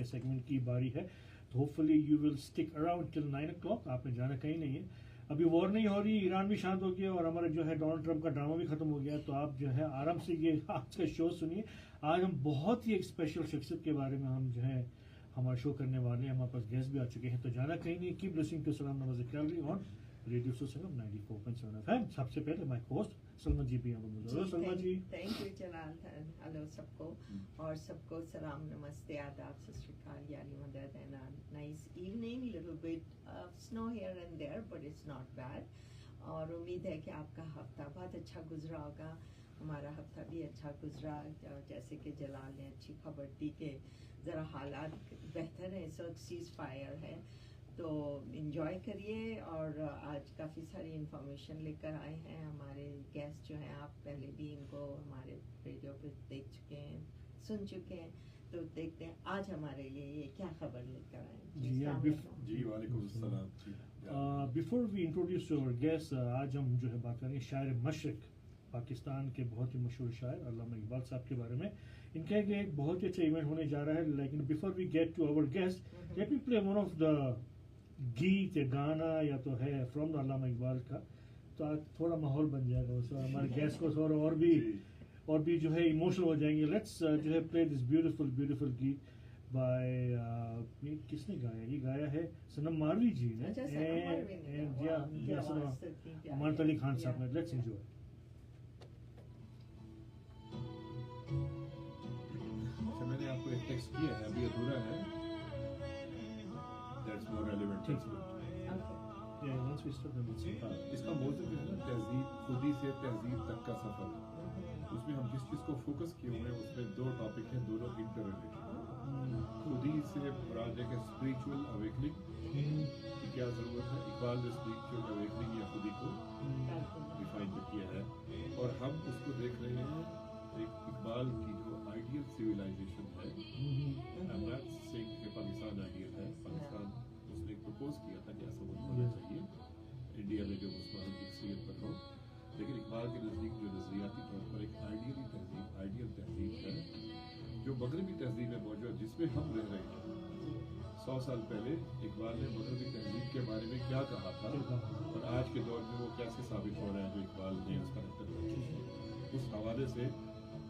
کے سیگمنٹ کی باری ہے. تو hopefully you will stick around till 9 o'clock. آپ نے جانا کہیں نہیں ہے. ابھی وار نہیں ہو رہی, ایران بھی شانت ہو گیا اور ہمارا جو ہے ڈونلڈ ٹرمپ کا ڈرامہ بھی ختم ہو گیا. تو آپ جو ہے آرام سے یہ آج کا شو سنیے. آج ہم بہت ہی ایک اسپیشل شخصیت کے بارے میں ہم جو ہے ہمارا شو کرنے والے ہیں. ہمارے پاس گیسٹ بھی آ چکے ہیں. تو جانا کہیں نہیں. کیپ لسننگ ٹو سلام نواز Calgary on radio Sangam 94.7 FM. سب سے پہلے مائی ہوسٹ سلما جی بھی ہمیں. Salma ji thank you Jalal. Hello سب کو, اور سب کو سلام نمستے آداب ست شری اکال یاری مدد and nice evening. Little bit snow here and there but it's not bad. اور امید ہے کہ آپ کا ہفتہ بہت اچھا گزرا ہوگا. ہمارا ہفتہ بھی اچھا گزرا. جیسے کہ جلال نے اچھی خبر دی کہ ذرا حالات بہتر ہیں, اس وقت سیز فائر ہے, تو انجوائے کریے. اور آج کافی ساری انفارمیشن لے کر آئے ہیں ہمارے گیسٹ جو ہیں. آپ پہلے بھی ان کو ہمارے ریڈیو پہ دیکھ چکے ہیں, سن چکے ہیں. تو دیکھتے ہیں آج ہمارے لیے یہ کیا خبر لے کر آئے. جی وعلیکم السلام. Before we introduce your guest, آج ہم جو ہے بات کریں گے شاعر مشرق, پاکستان کے بہت ہی مشہور شاعر علامہ اقبال صاحب کے بارے میں. ان کا ایک بہت ہی اچھا ایونٹ ہونے جا رہا ہے. لیکن before we get to our guest, let me play one of the گیت یا گانا یا تو ہے فرام دا علامہ اقبال کا. تو آج تھوڑا ماحول بن جائے گا, اس ہمارے گیسٹ کو تھوڑا اور بھی جو ہے ایموشنل ہو جائیں گے. لیٹس جو ہے پلے دس بیوٹیفل گیت بائی, کس نے گایا, یہ گایا ہے سنم ماروی جی نے امانت علی خان صاحب نے. Let's enjoy. میں نے آپ کو ایک ٹیکسٹ کیا ہے, ابھی ادھورا ہے. That's more relevant. اس کا موضوع جو ہے نا تہذیب, خودی سے تہذیب تک کا سفر. اس میں ہم جس چیز کو فوکس کیے ہوئے ہیں اس میں دو ٹاپک ہیں, دونوں انٹر ریلیٹڈ. خودی سے مراد ہے کہ اسپریچول اویکننگ کی کیا ضرورت ہے. اقبال نے اسپریچول اویکننگ یا خودی کو ڈیفائن کیا ہے, اور ہم اس کو دیکھ رہے ہیں ایک اقبال کی جو آئیڈیل سویلائزیشن ہے. I'm not saying کہ پاکستان آئیڈیل ہے. پاکستان اس نے پروپوز کیا تھا کہ ایسا ہونا چاہیے انڈیا میں جو مسلمانوں کی اکثریت پر ہو. لیکن اقبال کے نزدیک جو نظریاتی طور پر ایک آئیڈیل تہذیب ہے جو مغربی تہذیب میں موجود, جس میں ہم رہ رہے ہیں. 100 سال پہلے اقبال نے مغربی تہذیب کے بارے میں کیا کہا تھا, اور آج کے دور میں وہ کیسے ثابت ہو رہا ہے جو اقبال نے اس کا نقطہ. اس حوالے سے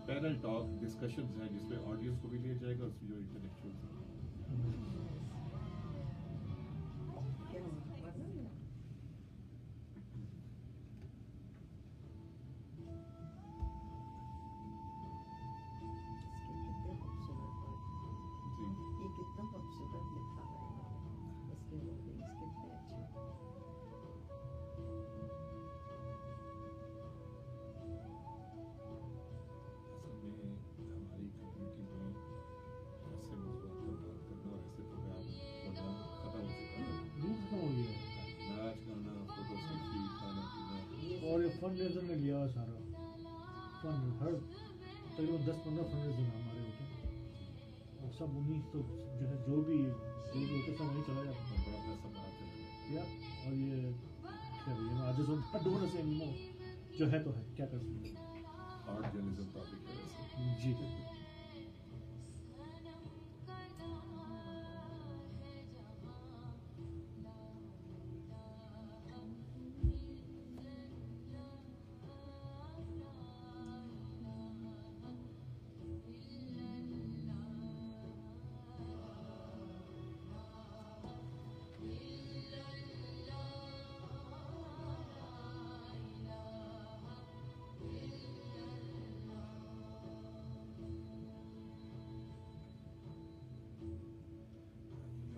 پینل ٹاک ڈسکشنز ہیں جس میں آڈینس کو بھی لیا جائے گا, اس میں جو انٹلیکچوئلز ہیں. اور یہ فنڈ ریزر نے لیا سارا فنڈ, ہر تقریباً 10-15 فنڈ ریزر ہمارے ہوتے ہیں, اور سب انہیں تو جو ہے جو بھی ہوتے سب وہیں چلا جاتا ہے. اور یہ آج ڈونر سے جو ہے تو ہے, کیا کر سکتے ہیں. جی نہیں ہے,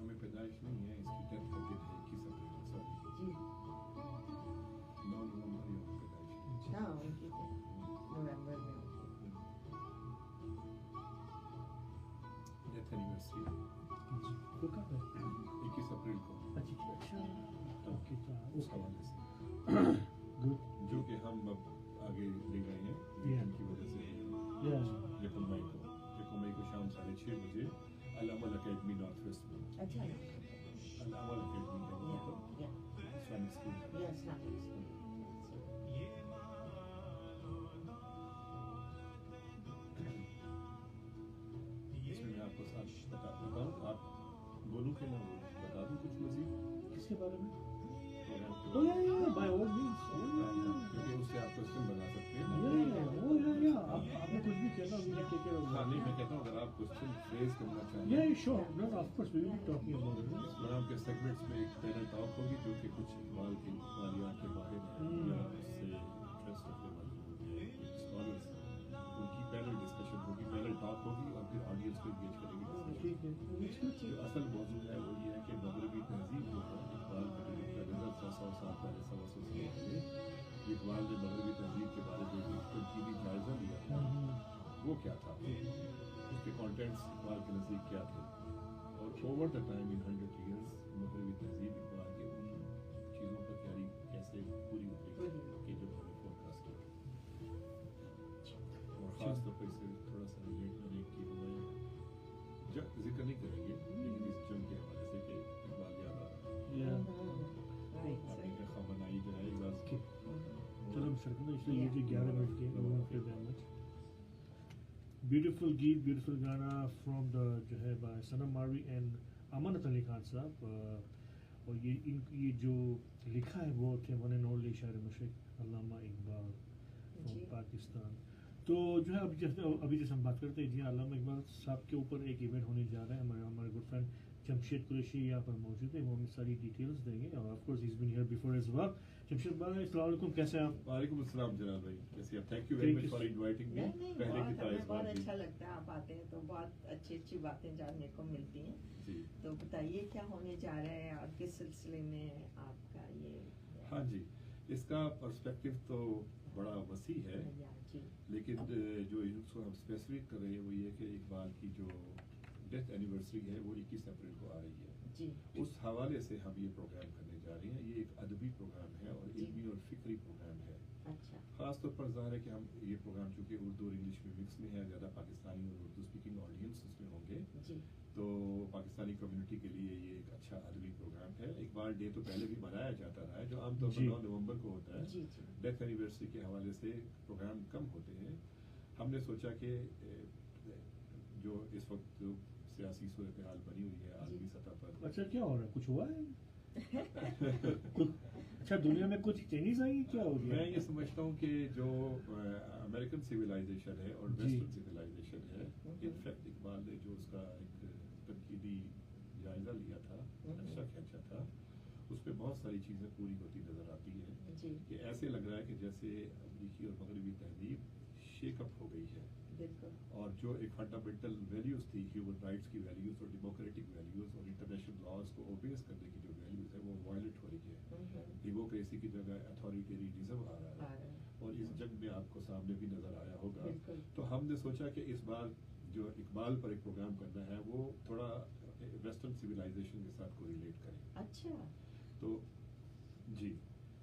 اس کی 10th کا ڈیٹ ہے 21 اپریل. نومبر میں ڈیتھ اینیورسری 21 اپریل کو. اس حوالے سے جو کہ ہم اب آگے لے گئے ہیں ان کی وجہ سے 1 مئی کو شام 6:30 بجے العمل اکیڈمی نارتھ ویسٹ میں. العمل اکیڈمی اسلامک اسکول. اس میں میں آپ کو ساتھ بتاؤں, ताल्लुक है ना, वो बता दूं कुछ मजीद किसके बारे में? प्रोग्राम के Oh बारे yeah, में? yeah, by all means. क्योंकि उससे आप क्वेश्चन बना सकते हैं ना। आपने कुछ भी कहना, we will take care of हाँ that. नहीं, मैं कहता हूँ अगर आप क्वेश्चन फ्रेज करना चाहें, Yeah, sure. No, of course, we will be talking about it. इस प्रोग्राम के सेगमेंट्स में एक पैनल टॉक होगी जो कि कुछ इकबाल के वालियात के बारे में या उससे इंटरेस्ट रखने वाले लोग स्कॉलर्स हैं, उनकी पैनल डिस्कशन होगी, पैनल टॉक होगी और फिर ऑडियंस को इंगेज करेंगे। ठीक है. जो असल मौजूद है वो ये है कि मगरबी तहजीब जो है, इकबाल का जो नज़र 100 साल पहले, 125 साल पहले इकबाल ने मगरबी तहजीब के बारे में जो तनकीदी जायज़ा लिया था, वो क्या था, उसके कंटेंट्स इकबाल के नज़दीक क्या थे, और over the time in 100 years मगरबी तहजीब इकबाल के उन चीज़ों पर तैयारी कैसे पूरी उतरी कि जो हमने फोरकास्ट की, और ख़ास तौर पर इसे थोड़ा सा रिलेट करने की जिक्र नहीं करेंगे, लेकिन इस जंग के हवाले से कि इकबाल याद आ रहा है। Yeah. Right, आपने right. क्या खबरनाई जो है इकबाल की। चलो हम शुरू करते हैं, इसलिए ये जो 11 मिनट के thank you very much. Beautiful गीत, beautiful गाना from the जो है by Sanam Marvi and Amanat Ali Khan साहब, और ये जो लिखा है वो थे वन एंड ओनली शायर मशरिक अल्लामा इकबाल जी. from पाकिस्तान. तो जो है अभी जैसे हम बात करते हैं जी, अल्लामा इकबाल साहब के ऊपर एक इवेंट होने जा रहा है. हमारे गुड फ्रेंड जमशेद कुरैशी यहाँ पर मौजूद है, वो हमें सारी डिटेल्स देंगे, और of course he is been here before as well. Jamshed भाई अस्सलाम वालेकुम, कैसे हैं आप? वालेकुम अस्सलाम जनाब भाई, कैसे आप? Thank you very Thank much you. For inviting me. नहीं नहीं, पहले की बहुत तरह हमें इस बहुत बार भी अच्छा लगता है, आप आते हैं तो बहुत अच्छी अच्छी बातें जानने को मिलती हैं. जी। तो बताइए क्या होने जा रहा है और किस सिलसिले में आपका ये हाँ जी, इसका पर्सपेक्टिव तो बड़ा वसी है, या जी. लेकिन जो इसको हम स्पेसिफिक कर रहे हैं वो ये कि इकबाल की जो डेथ एनिवर्सरी है वो 21 अप्रैल को आ रही है। जी. उस हवाले से हम ये प्रोग्राम करने जा रहे हैं। ये एक अदबी प्रोग्राम है और जी. इल्मी और फिक्री प्रोग्राम है। अच्छा. खास तौर पर ज़ाहिर है कि हम ये प्रोग्राम चूँकि उर्दू और इंग्लिश में मिक्स में है, ज़्यादा पाकिस्तानी और उर्दू स्पीकिंग ऑडियंस इसमें होंगे, जी. तो पाकिस्तानी कम्युनिटी के लिए ये एक अच्छा अदबी प्रोग्राम है। इकबाल डे तो पहले भी मनाया जाता रहा है, जो आमतौर पर जी. 9 नवंबर को होता है। जी जी. डेथ एनिवर्सरी के हवाले से प्रोग्राम कम होते हैं। हमने सोचा कि जो इस वक्त जो सियासी सूरत हाल बनी हुई है आलमी सतह पर, अच्छा क्या हो रहा है, कुछ हुआ है? अच्छा दुनिया में कुछ चेंजेस आई हैं, क्या हो गया? मैं ये समझता हूँ कि जो अमेरिकन सिविलाइजेशन है और जी. वेस्टर्न सिविलाइजेशन है, इनफैक्ट इकबाल ने जो उसका एक तनकीदी जायजा लिया था, नक्शा खींचा था, उसमें बहुत सारी चीज़ें पूरी होती नजर आती हैं जी. कि ऐसे लग रहा है कि जैसे अमरीकी और मगरबी तहजीब शेकअप हो गई है, बिल्कुल. और जो एक फंडामेंटल वैल्यूज़ थी, ह्यूमन राइट्स की वैल्यूज़ और डेमोक्रेटिक वैल्यूज़ और इंटरनेशनल लॉज को ओबेस करने की जो वैल्यूज़ है वो वायलेट हो रही है। डेमोक्रेसी की जगह अथॉरिटेरियनिज्म आ रहा है, और इस जंग में आपको सामने भी नजर आया होगा। बिल्कुल. तो हमने सोचा कि इस बार जो इकबाल पर एक प्रोग्राम करना है वो थोड़ा वेस्टर्न सिविलाइजेशन के साथ को रिलेट करें। अच्छा. तो जी,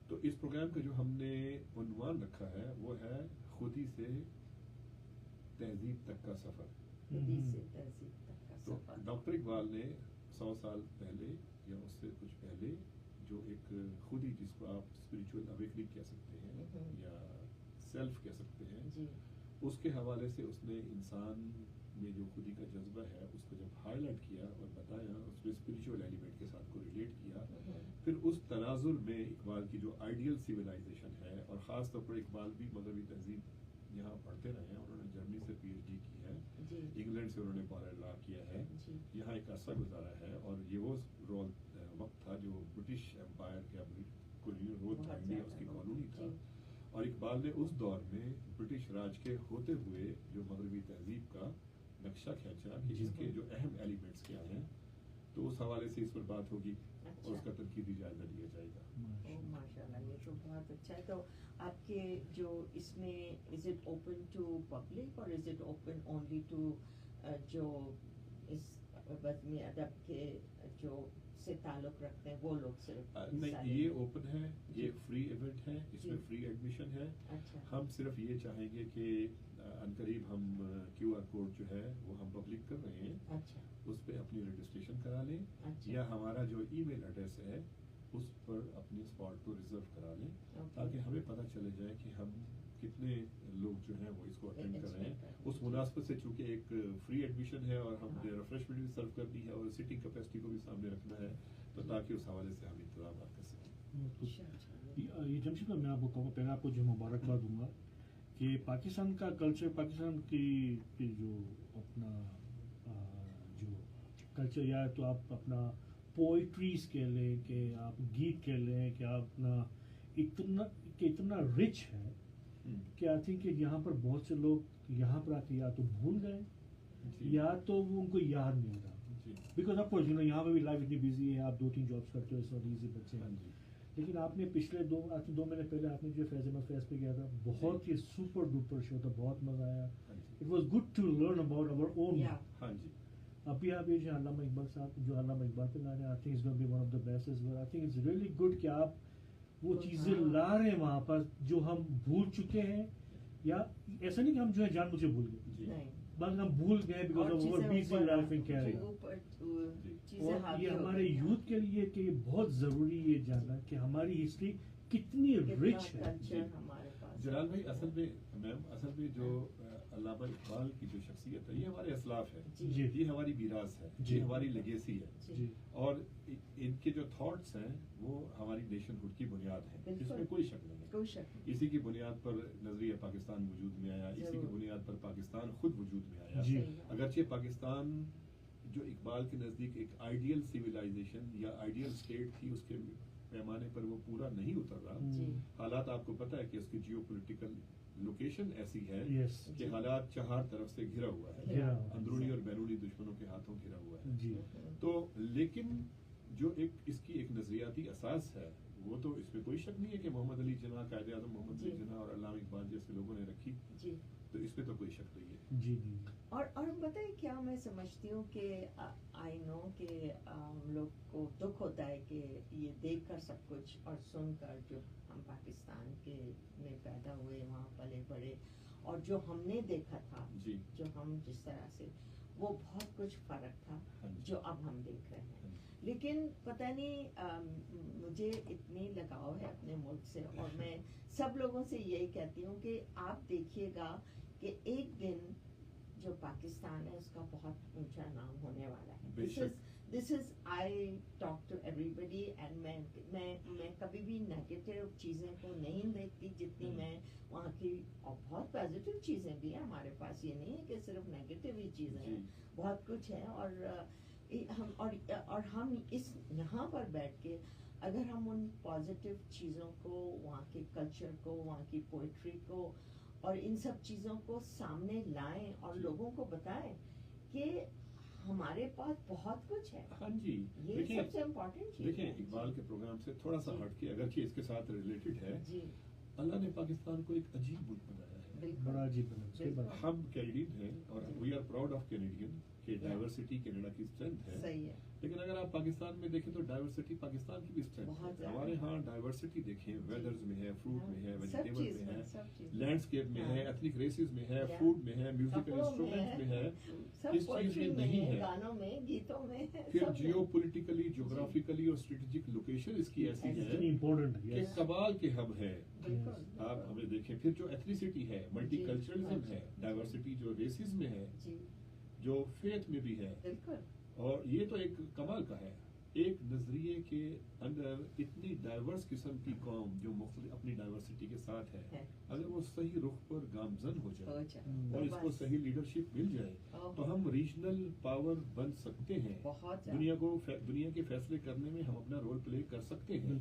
तो इस प्रोग्राम का जो हमने उन्वान रखा है वो है खुदी से तहजीब तक का सफ़र। खुदी से तहजीब तक का तो सफर. डॉक्टर इकबाल ने 100 साल पहले या उससे कुछ पहले जो एक खुदी, जिसको आप स्पिरिचुअल अवेकनिंग कह सकते हैं या सेल्फ कह सकते हैं, जी. उसके हवाले से उसने इंसान में जो खुदी का जज्बा है उसको जब हाईलाइट किया और बताया, उसमें स्पिरिचुअल एलिमेंट के साथ को रिलेट किया, फिर उस तनाजुर में इकबाल की जो आइडियल सिविलाइजेशन है, और ख़ास तौर पर इकबाल भी मगरबी तहजीब यहाँ पढ़ते रहे हैं, उन्होंने जर्मनी से PhD की है, जी. इंग्लैंड से उन्होंने बारह लॉ किया है, जी. यहाँ एक अरसा गुजारा है, और ये वो वक्त था जो ब्रिटिश एम्पायर का रोल था, बहुत इंडिया ज़्यादा उसकी वो. कॉलोनी था, जी. और इकबाल ने उस दौर में ब्रिटिश राज के होते हुए जो मगरबी तहजीब का नक्शा खींचा कि जी. इसके जो अहम एलिमेंट्स क्या हैं, तो उस हवाले से इस पर बात होगी और अच्छा. उसका तनकीदी जायजा लिया जाएगा। ओह माशाल्लाह, ये तो बहुत अच्छा है. तो आपके जो इसमें is it open to public और is it open only to जो इस बज़्म अदब के जो से ताल्लुक रखते हैं वो लोग सिर्फ हिस्सा नहीं, लेंगे? ये ओपन है, ये एक फ्री इवेंट है, इसमें जी. फ्री एडमिशन है। अच्छा. हम सिर्फ ये चाहेंगे कि अनकरीब हम QR कोड जो है वो हम पब्लिक कर रहे हैं, अच्छा. उस पर अपनी रजिस्ट्रेशन करा लें, अच्छा. या हमारा जो ईमेल एड्रेस है उस पर अपनी स्पॉट को रिजर्व करा लें, ओके. ताकि हमें पता चले जाए कि हम کتنے لوگ جو ہیں وہ اس کو اٹینڈ کر رہے ہیں. اس مناسبت سے چونکہ ایک فری ایڈمیشن ہے اور ہم نے ریفریشمنٹ بھی سرو کرنی ہے اور سیٹنگ کیپیسٹی کو بھی سامنے رکھنا ہے, تو تاکہ اس حوالے سے ہم انتظامات کر سکیں. یہ جمشید بھائی میں آپ کو کہوں پہلے آپ کو جو مبارکباد دوں گا کہ پاکستان کا کلچر, پاکستان کی جو اپنا جو کلچر, یا تو آپ اپنا پوئٹریز کہہ لیں, کہ آپ گیت کہہ لیں, کہ آپ اپنا اتنا رچ ہے کہ آئی تھنک کہ یہاں پر بہت سے لوگ یہاں پر آ کے یا تو بھول گئے یا تو وہ ان کو یاد نہیں ہوتا. بیکاز آف کورس یہاں پہ بھی لائف اتنی بزی ہے, آپ 2-3 جابس کرتے ہو, سو ایزی بچے ہیں. لیکن آپ نے پچھلے 2 مہینے پہلے آپ نے جو فیض احمد فیض پہ کیا تھا, بہت ہی سپر ڈوپر شو تھا, بہت مزہ آیا. It was good to learn about our own. ابھی آپ یہ جو علامہ اقبال صاحب جو علامہ اقبال پہ لا رہے ہیں, I think it's gonna be one of the best as well. I think it's really good کہ آپ وہ چیزیں لا رہے ہیں وہاں پر جو ہم بھول چکے ہیں, یا ایسا نہیں کہ ہم جو ہے جان مجھے بھول گئے, بلکہ ہم بھول گئے because of our busy life in Kerala. اور یہ ہمارے یوتھ کے لیے کہ یہ بہت ضروری یہ جاننا کہ ہماری ہسٹری کتنی رچ ہے. جلال بھائی, اصل میں جو علامہ اقبال کی جو شخصیت ہے یہ ہمارے اسلاف ہے, یہ ہماری میراث ہے, یہ ہماری لیگیسی ہے, اور ان کے جو تھاٹس ہیں وہ ہماری نیشن ہوڈ کی بنیاد ہے, اس میں کوئی شک نہیں ہے. اسی کی بنیاد پر نظریہ پاکستان وجود میں آیا, اسی کی بنیاد پر پاکستان خود وجود میں آیا. اگرچہ پاکستان جو اقبال کے نزدیک ایک آئیڈیل سویلائزیشن یا آئیڈیل اسٹیٹ تھی, اس کے پیمانے پر وہ پورا نہیں اتر رہا. حالات آپ کو پتہ ہے کہ اس کی جیو پولیٹیکل لوکیشن ایسی ہے کہ حالات 4 طرف سے گھرا ہوا ہے, اندرونی اور بیرونی دشمنوں کے ہاتھوں گھرا ہوا ہے. تو لیکن جو اس کی ایک نظریاتی اساس ہے وہ تو اس میں کوئی شک نہیں ہے کہ محمد علی جناح, قائد اعظم محمد علی جناح اور علامہ اقبال جیسے لوگوں نے رکھی, تو اس میں تو کوئی شک نہیں ہے. اور بتائیں کیا میں سمجھتی ہوں کہ آئی نو کہ ہم لوگ کو دکھ ہوتا ہے کہ یہ دیکھ کر سب کچھ اور سن کر جو ہم پاکستان کے میں پیدا ہوئے, وہاں پلے بڑے, اور جو ہم نے دیکھا تھا, جو ہم جس طرح سے, وہ بہت کچھ فرق تھا جو اب ہم دیکھ رہے ہیں. لیکن پتہ نہیں مجھے اتنی لگاؤ ہے اپنے ملک سے, اور میں سب لوگوں سے یہی کہتی ہوں کہ آپ دیکھیے گا کہ ایک دن جو پاکستان ہے اس کا بہت اونچا نام ہونے والا ہے. This is I talk to everybody and میں کبھی بھی نیگیٹو چیزیں کو نہیں دیکھتی جتنی میں وہاں کی, اور بہت پازیٹیو چیزیں بھی ہیں ہمارے پاس, یہ نہیں ہے کہ صرف نیگیٹو ہی چیزیں ہیں, بہت کچھ ہے. اور ہم اس یہاں پر بیٹھ کے اگر ہم ان پازیٹیو چیزوں کو, وہاں کے کلچر کو, وہاں کی پوئٹری کو اور ان سب چیزوں کو سامنے لائیں اور لوگوں کو بتائیں کہ ہمارے پاس بہت کچھ ہے. یہ سب سے امپورٹنٹ چیز. دیکھیں, اقبال کے پروگرام سے تھوڑا سا ہٹ کے, اگرچہ اس کے ساتھ ریلیٹڈ ہے, اللہ نے پاکستان کو ایک عجیب ملک بنایا ہے, بڑا عجیب بنا. ہم کینیڈین ہیں اور we are proud of Canadian کہ ڈائیورسٹی کینیڈا کی اسٹرینتھ ہے. صحیح ہے. لیکن اگر آپ پاکستان میں دیکھیں تو ڈائیورسٹی پاکستان کی بھی اسٹرینتھ ہے. ہمارے ہاں ڈائیورسٹی دیکھیں, ویدرز میں ہے, فروٹ میں ہے, ویجیٹیبل میں ہے, لینڈسکیپ میں ہے, ایتھنک ریسز میں ہے, فوڈ میں ہے, میوزیکل انسٹرومنٹ میں ہے. اس چیز میں نہیں ہے. گانوں میں, گیتوں میں. پھر جیو پولیٹیکلی, جغرافیکلی اور اسٹریٹجک لوکیشن اس کی ایسی ہے کہ قبائل کے ہب ہے. آپ ہمیں دیکھیں, پھر جو ایتھنیسٹی ہے, ملٹی کلچرلزم ہے, ڈائیورسٹی جو ریسز میں ہے, جو فیتھ میں بھی ہے, اور یہ تو ایک کمال کا ہے. ایک نظریے کے اندر اتنی ڈائیورس قسم کی قوم جو مختلف اپنی ڈائیورسٹی کے ساتھ ہے, اگر وہ صحیح رخ پر گامزن ہو جائے اور اس کو صحیح لیڈرشپ مل جائے تو ہم ریجنل پاور بن سکتے ہیں. دنیا کے فیصلے کرنے میں ہم اپنا رول پلے کر سکتے ہیں.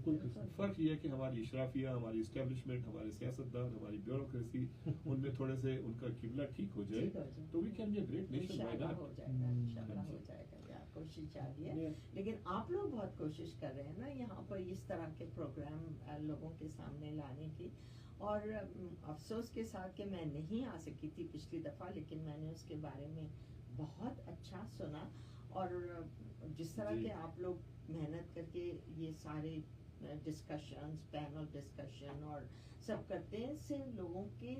فرق یہ ہے کہ ہماری اشرافیہ, ہماری اسٹیبلشمنٹ, ہمارے سیاستدان, ہماری بیوروکریسی, ان میں تھوڑے سے ان کا قبلہ ٹھیک ہو جائے تو we can be a great nation. ہو جائے گا, کوشش جاری ہے. لیکن آپ لوگ بہت کوشش کر رہے ہیں نا یہاں پر اس طرح کے پروگرام لوگوں کے سامنے لانے کی, اور افسوس کے ساتھ کہ میں نہیں آ سکی تھی پچھلی دفعہ, لیکن میں نے اس کے بارے میں بہت اچھا سنا. اور جس طرح کے آپ لوگ محنت کر کے یہ سارے ڈسکشنز, پینل ڈسکشن اور سب کرتے ہیں, اس سے لوگوں کے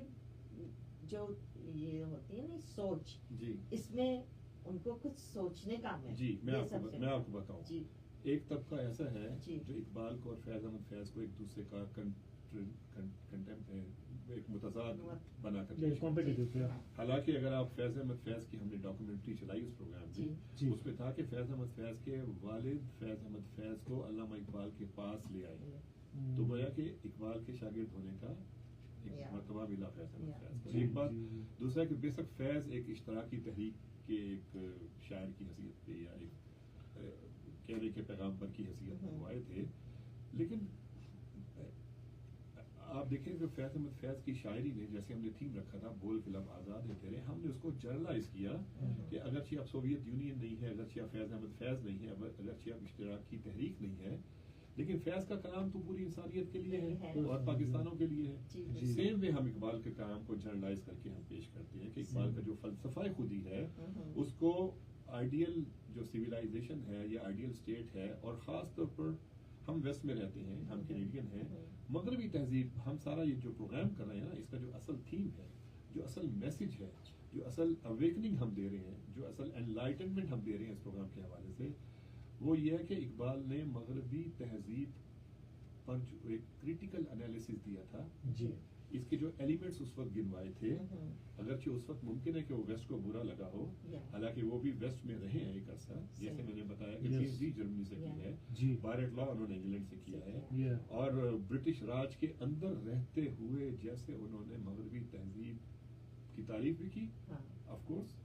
جو یہ ہوتی ہے نا سوچ, اس میں ان کو کچھ سوچنے کا ہے. میں آپ کو بتاؤں, ایک طبقہ ایسا ہے جو اقبال کو اور فیض احمد فیض کو ایک دوسرے کا एक मुतज़ाद बना कर कॉम्पिटिटिव। हालांकि अगर आप फैज़ अहमद फैज़ की हमने डॉक्यूमेंट्री चलाई उस प्रोग्राम जी। में, उसमें था कि फैज़ अहमद फैज़ के वालिद फैज़ अहमद फैज़ को अल्लामा इकबाल के पास ले आए, तो गोया कि इकबाल के शागिर्द होने का एक Yeah. मर्तबा मिला फैज़ अहमद Yeah. फैज़ को। जी, एक बात। जी। दूसरा कि बेशक फैज़ एक इश्तराकी तहरीक के एक शायर की हैसियत पे या एक कहने के पैगाम्बर की हैसियत में वो आए थे, लेकिन आप देखें कि फैज़ अहमद फैज़ की शायरी ने, जैसे हमने थीम रखा था बोल फिलम आज़ाद है तेरे, हमने उसको जर्नलाइज किया कि अगरचे आप सोवियत यूनियन नहीं है, अगरचे आप फैज़ अहमद फैज़ नहीं है, अगरचे आप इश्तराकी तहरीक नहीं है, लेकिन फैज़ का कलाम तो पूरी इंसानियत के लिए है और पाकिस्तानों के लिए जी, है। जी। सेम वे हम इकबाल के कलाम को जर्नलाइज करके हम पेश करते हैं कि इकबाल का जो फलसफा खुदी है उसको आइडियल जो सिविलाइजेशन है या आइडियल स्टेट है, और ख़ास तौर पर हम वेस्ट में रहते हैं, हम कैनेडियन हैं, मगरबी तहजीब, हम सारा ये जो प्रोग्राम कर रहे हैं ना, इसका जो असल थीम है, जो असल मैसेज है, जो असल अवेकनिंग हम दे रहे हैं, जो असल एनलाइटनमेंट हम दे रहे हैं इस प्रोग्राम के हवाले से, वो ये है कि इकबाल ने मगरबी तहजीब पर जो एक क्रिटिकल एनालिसिस दिया था, जी। इसके जो एलिमेंट्स उस वक्त गिनवाए थे, अगरचे उस वक्त मुमकिन है कि वो वेस्ट को बुरा लगा हो, हालांकि वो भी वेस्ट में रहे हैं एक अरसा, जैसे मैंने बताया कि Yes. पीएचडी जर्मनी से की है, जी। बारेट लॉ उन्होंने इंग्लैंड से किया है, Yeah. और ब्रिटिश राज के अंदर रहते हुए जैसे उन्होंने मगरबी तहजीब की तारीफ भी की, ऑफ कोर्स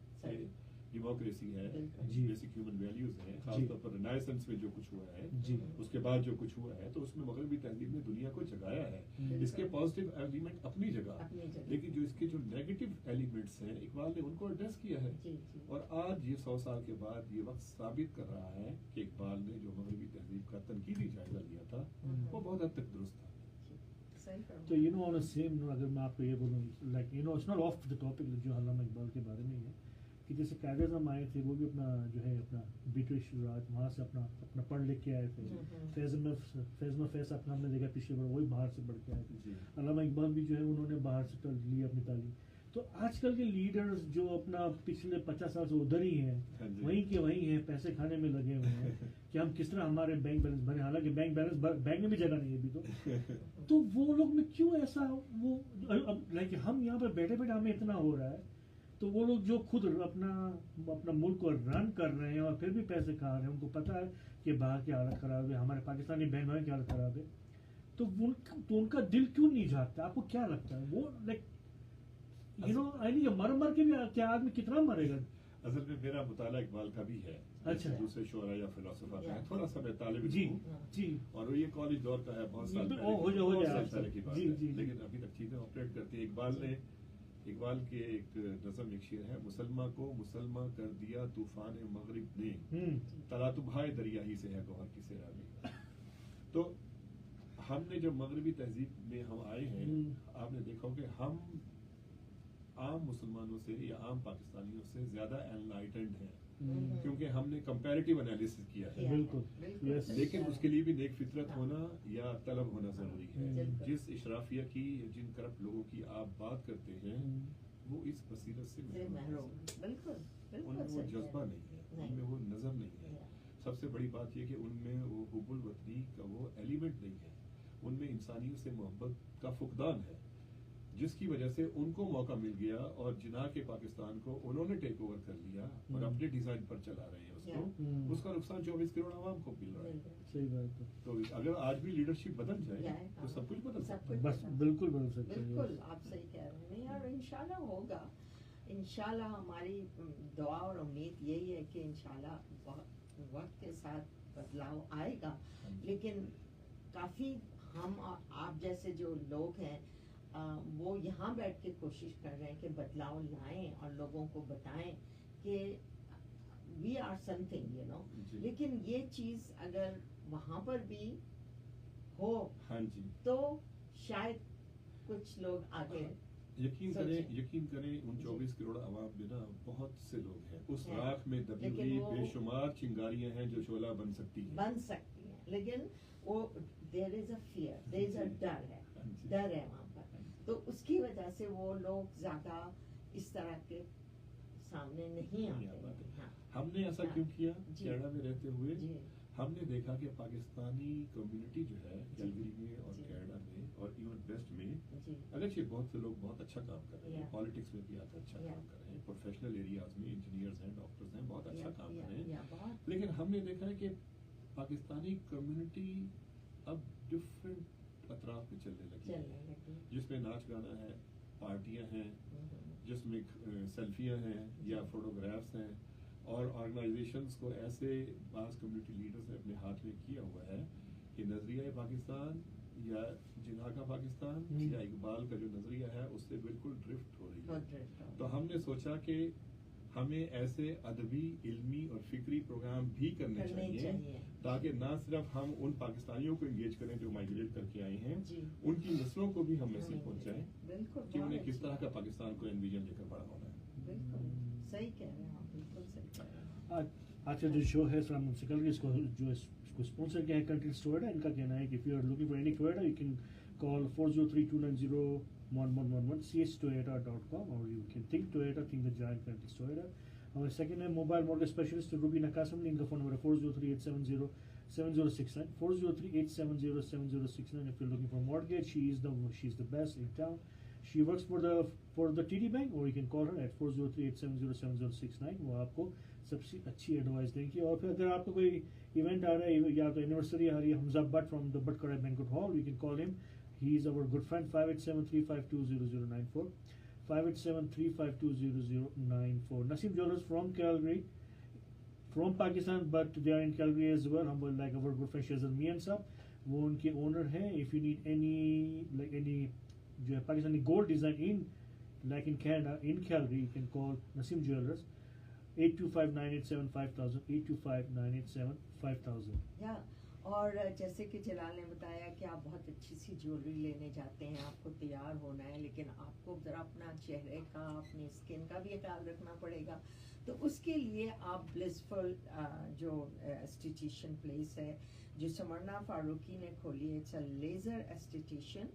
डेमोक्रेसी है, जी। बेसिक ह्यूमन वैल्यूज हैं, जी। खासतौर पर रिनाइसेंस में जो कुछ हुआ है, जी। उसके बाद जो कुछ हुआ है, तो उसमें मगरबी तहजीब ने दुनिया को जगाया है। इसके पॉजिटिव एलिमेंट अपनी जगह, लेकिन जो इसके जो नेगेटिव एलिमेंट्स हैं, इकबाल ने उनको एड्रेस किया है, और आज ये 100 साल के बाद ये वक्त साबित कर रहा है कि इकबाल ने जो मगरबी तहजीब का तनकीदी जायजा लिया था वो बहुत हद तक दुरुस्त था। तो you know on same note अगर मैं आपको ये बोलूँ, like you know it's not of the topic जो अल्लामा इकबाल के बारे में ही है, कि जैसे कायद-ए-आज़म आए थे, वो भी अपना जो है अपना ब्रिटिश राज वहाँ से अपना पढ़ लिख के आए थे। फैज़ फैज़ अपना हमने देखा पिछले बार वही बाहर से पढ़ के आए थे। अल्लामा इकबाल भी जो है उन्होंने बाहर से ली अपनी तालीम। तो आजकल के लीडर्स जो अपना पिछले 50 साल से उधर ही हैं, वहीं के वहीं हैं, पैसे खाने में लगे हुए हैं कि हम किस तरह हमारे बैंक बैलेंस भरे, हालांकि बैंक में भी जगह नहीं है अभी तो वो लोग में क्यों ऐसा वो लाइक हम यहाँ पर बैठे बैठे हमें इतना हो रहा है, तो वो लोग जो खुद अपना मुल्क को रन कर रहे हैं और फिर भी पैसे खा रहे हैं, उनको पता है कि बाहर की हालत खराब है, हमारे पाकिस्तानी बहन भाई की हालत खराब है, तो उनका दिल क्यों नहीं जागता? आपको क्या लगता है? वो लाइक यू नो आई मर के भी क्या आदमी कितना मरेगा? असल में मेरा मुताला इकबाल का भी है, अच्छा। दूसरे शोरा या फिलोसोफर का है, थोड़ा सा मैं तालिब जी हूँ, जी, और ये कॉलेज दौर का है, बहुत साल पहले की बात जी, है, जी। लेकिन अभी तक चीजें ऑपरेट करती है। इकबाल के एक नज़म एक शेर है, मुसलमा को मुसलमा कर दिया तूफान मगरिब ने, तलातुभाए दरिया ही से है गौहर की सैराबी। तो हमने जब मगरबी तहजीब में हम आए हैं, आपने देखा हो कि हम आम मुसलमानों से या आम पाकिस्तानियों से ज्यादा एनलाइटेंड हैं, क्योंकि हमने कंपैरेटिव एनालिसिस किया है। बिल्कुल यस, लेकिन उसके लिए भी नेक फितरत होना या तलब होना जरूरी है। जिस इशराफिया की या जिन करप्ट लोगों की आप बात करते हैं, वो इस बसीरत से उनमें वो जज्बा नहीं है, उनमें वो नज़र नहीं है। सबसे बड़ी बात यह कि उनमें वो हुब्बुल वतनी का वो एलिमेंट नहीं है, उनमें इंसानियत से मोहब्बत का फुकदान है, जिसकी वजह से उनको मौका मिल गया और जिना के पाकिस्तान को उन्होंने टेक ओवर कर लिया और अपने डिजाइन पर चला रहे हैं उसको। उसका नुकसान 24 करोड़ आवाम को मिल रहा है। सही बात है। तो अगर आज भी लीडरशिप बदल जाए तो सब कुछ बदल सकता है। बस बिल्कुल बदल सकते हैं। बिल्कुल आप सही कह रहे हैं, और इंशाल्लाह होगा। इंशाल्लाह हमारी दुआ और उम्मीद यही है कि इंशाल्लाह वक्त के साथ बदलाव आएगा, लेकिन काफी हम आप जैसे जो लोग हैं वो यहाँ बैठ के कोशिश कर रहे हैं कि बदलाव लाएं और लोगों को बताएं कि we are something, you know. लेकिन ये चीज अगर वहाँ पर भी हो, हाँ जी, तो शायद कुछ लोग आगे यकीन करें उन 24 करोड़ आवाम में ना बहुत से लोग हैं उस राख में दबी हुई बेशुमार चिंगारियां हैं जो शोला बन सकती हैं, लेकिन वो there is a fear, there is a डर है वहाँ पर, तो उसकी वजह से वो लोग ज्यादा इस तरह के सामने नहीं आते। हमने ऐसा क्यों किया कनाडा में रहते हुए? ہم نے دیکھا کہ پاکستانی کمیونٹی جو ہے جی. کیلگری میں اور جی. کینیڈا میں اور ایون ویسٹ میں جی اگرچہ بہت سے لوگ بہت اچھا کام کر رہے ہیں Yeah. پالیٹکس میں بھی آ کر اچھا Yeah. کام کر رہے ہیں پروفیشنل ایریاز میں انجینئرز ہیں ڈاکٹرز ہیں بہت اچھا کام کر رہے ہیں بہت لیکن ہم نے دیکھا ہے کہ پاکستانی کمیونٹی اب ڈفرینٹ اطراف میں چلنے لگی ہے چلنے لگی. جس میں ناچ گانا ہے پارٹیاں ہیں جس میں سیلفیاں ہیں یا فوٹوگرافس ہیں اور آرگنائزیشنز کو ایسے بعض کمیونٹی لیڈرز نے اپنے ہاتھ میں کیا ہوا ہے کہ نظریہ پاکستان یا جناح کا پاکستان یا اقبال کا جو نظریہ ہے اس سے بالکل ڈرفٹ ہو رہی ہے. تو ہم نے سوچا کہ ہمیں ایسے ادبی علمی اور فکری پروگرام بھی کرنے چاہیے تاکہ نہ صرف ہم ان پاکستانیوں کو انگیج کریں جو مائگریٹ کر کے آئے ہیں جی ان کی نسلوں کو بھی ہم میسج پہنچائیں بالکل کہ انہیں کس طرح کا پاکستان کو انویژن لے کر بڑا ہونا ہے. بالکل صحیح کہہ رہے ہیں آپ بالکل صحیح کہہ رہے ہیں. آج کا جو شو ہے فرام منسیکل اس کو جو اس کو اسپانسر کیا ہے کنٹریز ٹوئیٹا. ان کا کہنا ہے کہ if you are looking for any Toyota you can call 403-290-1111 chtoyota.com or you can think Toyota, think the giant countries Toyota. Our second है mobile mortgage specialist Rubina Kasam. इनका फोन नंबर है 403-870-7069 403-870-7069. If you're looking for mortgage, she's the best in town. She works for the TD Bank, or you can call her at 403-870-7069. وہ آپ کو سب سے اچھی advice دیں گی. اور پھر اگر آپ کو کوئی ایونٹ آ رہا ہے یا تو اینیورسری آ رہی ہے حمزہ بٹ فرام دا بٹ کڑا banquet hall, you can call him. He is our good friend. 587-352-0094 587-352-0094. Naseem Jewelers from Calgary, from Pakistan, but they are in Calgary as well. ہم like our good friend Shazad Mian صاحب, وہ ان کے owner ہیں. If you need any جو ہے Pakistani gold design like in Canada, in Calgary, you can call Naseem Jewelers 825-987-5000 825-987-5000. یا اور جیسے کہ جلال نے بتایا کہ آپ بہت اچھی سی جیولری لینے جاتے ہیں, آپ کو تیار ہونا ہے, لیکن آپ کو ذرا اپنا چہرے کا اپنی اسکن کا بھی خیال رکھنا پڑے گا. تو اس کے لیے آپ بلسفل جو اسٹیٹیشن پلیس ہے جو سمرنا فاروقی نے کھولی ہے, اٹس اے لیزر اسٹیٹیشن,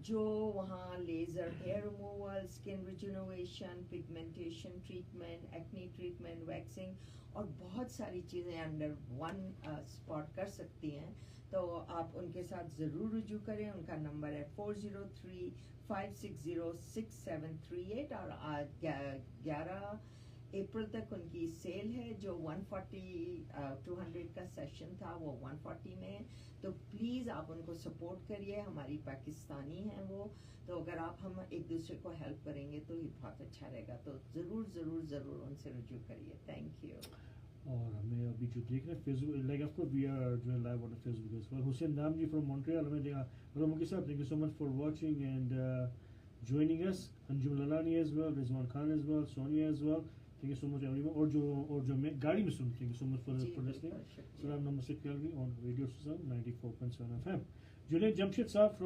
جو وہاں laser hair removal, skin rejuvenation, pigmentation treatment, acne treatment, waxing اور بہت ساری چیزیں انڈر ون اسپاٹ کر سکتی ہیں. تو آپ ان کے ساتھ ضرور رجوع کریں. ان کا نمبر ہے 403-560-6738 اور آج 11 اپریل تک ان کی سیل ہے. جو 140-200 کا سیشن تھا وہ 140 میں ہے. تو پلیز آپ ان کو سپورٹ کریے, ہماری پاکستانی ہیں وہ. تو اگر آپ ہم ایک دوسرے کو ہیلپ کریں گے تو یہ بہت اچھا رہے گا. تو ضرور ضرور ضرور ان سے رجوع کریے. Thank you. اور ہمیں ابھی جو دیکھ رہے ہیں Facebook, like of course we are جو ہے live on Facebook as well. Hussain نام جی فرام مونٹریال ہمیں دیکھا. Makki sahib thank you so much for watching and joining us. Anjum Lalani as well, Rizwan Khan as well, Sonia as well. Thank you so much every one. اور جو میں گاڑی میں سن, thank you so much for listening. سلام نمبر 6 کیلگری آن ریڈیو سوسن 94.7 FM. Junaid Jamshed sahib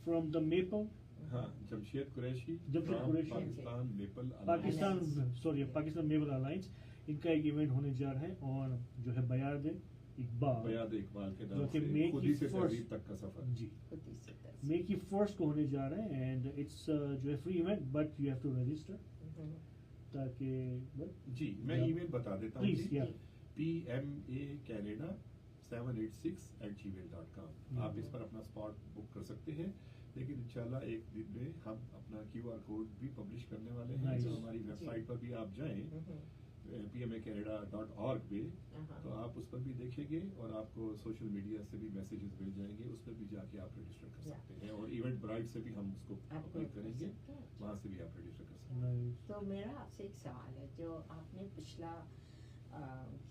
from the maple. ہاں, Jamshed Qureshi Pakistan maple Pakistan maple alliance. ان کا ایک ایونٹ ہونے جا رہا ہے اور جو ہے بیاد اقبال کے نام سے خودی سے تحریر تک کا سفر. جی, مے کی 1 کو ہونے جا رہا ہے اینڈ اٹس جو ہے free event but you have to register. تاکہ جی میں ای میل بتا دیتا ہوں, PMA Canada 786@gmail.com. آپ اس پر اپنا اسپاٹ بک کر سکتے ہیں. لیکن انشاءاللہ ایک دن میں ہم اپنا QR کوڈ بھی پبلش کرنے والے ہیں. جو ہماری ویب سائٹ پر بھی آپ جائیں PMAcanada.org پہ, تو آپ اس پر بھی دیکھیں گے اور آپ کو سوشل میڈیا سے بھی میسیجز مل جائیں گے. اس پر بھی جا کے آپ رجسٹر کر سکتے ہیں. اور ایونٹ برائٹ سے بھی ہم اس کو اپلائی کریں گے, وہاں سے بھی آپ رجسٹر کر سکتے ہیں. تو میرا آپ سے ایک سوال ہے, جو آپ نے پچھلا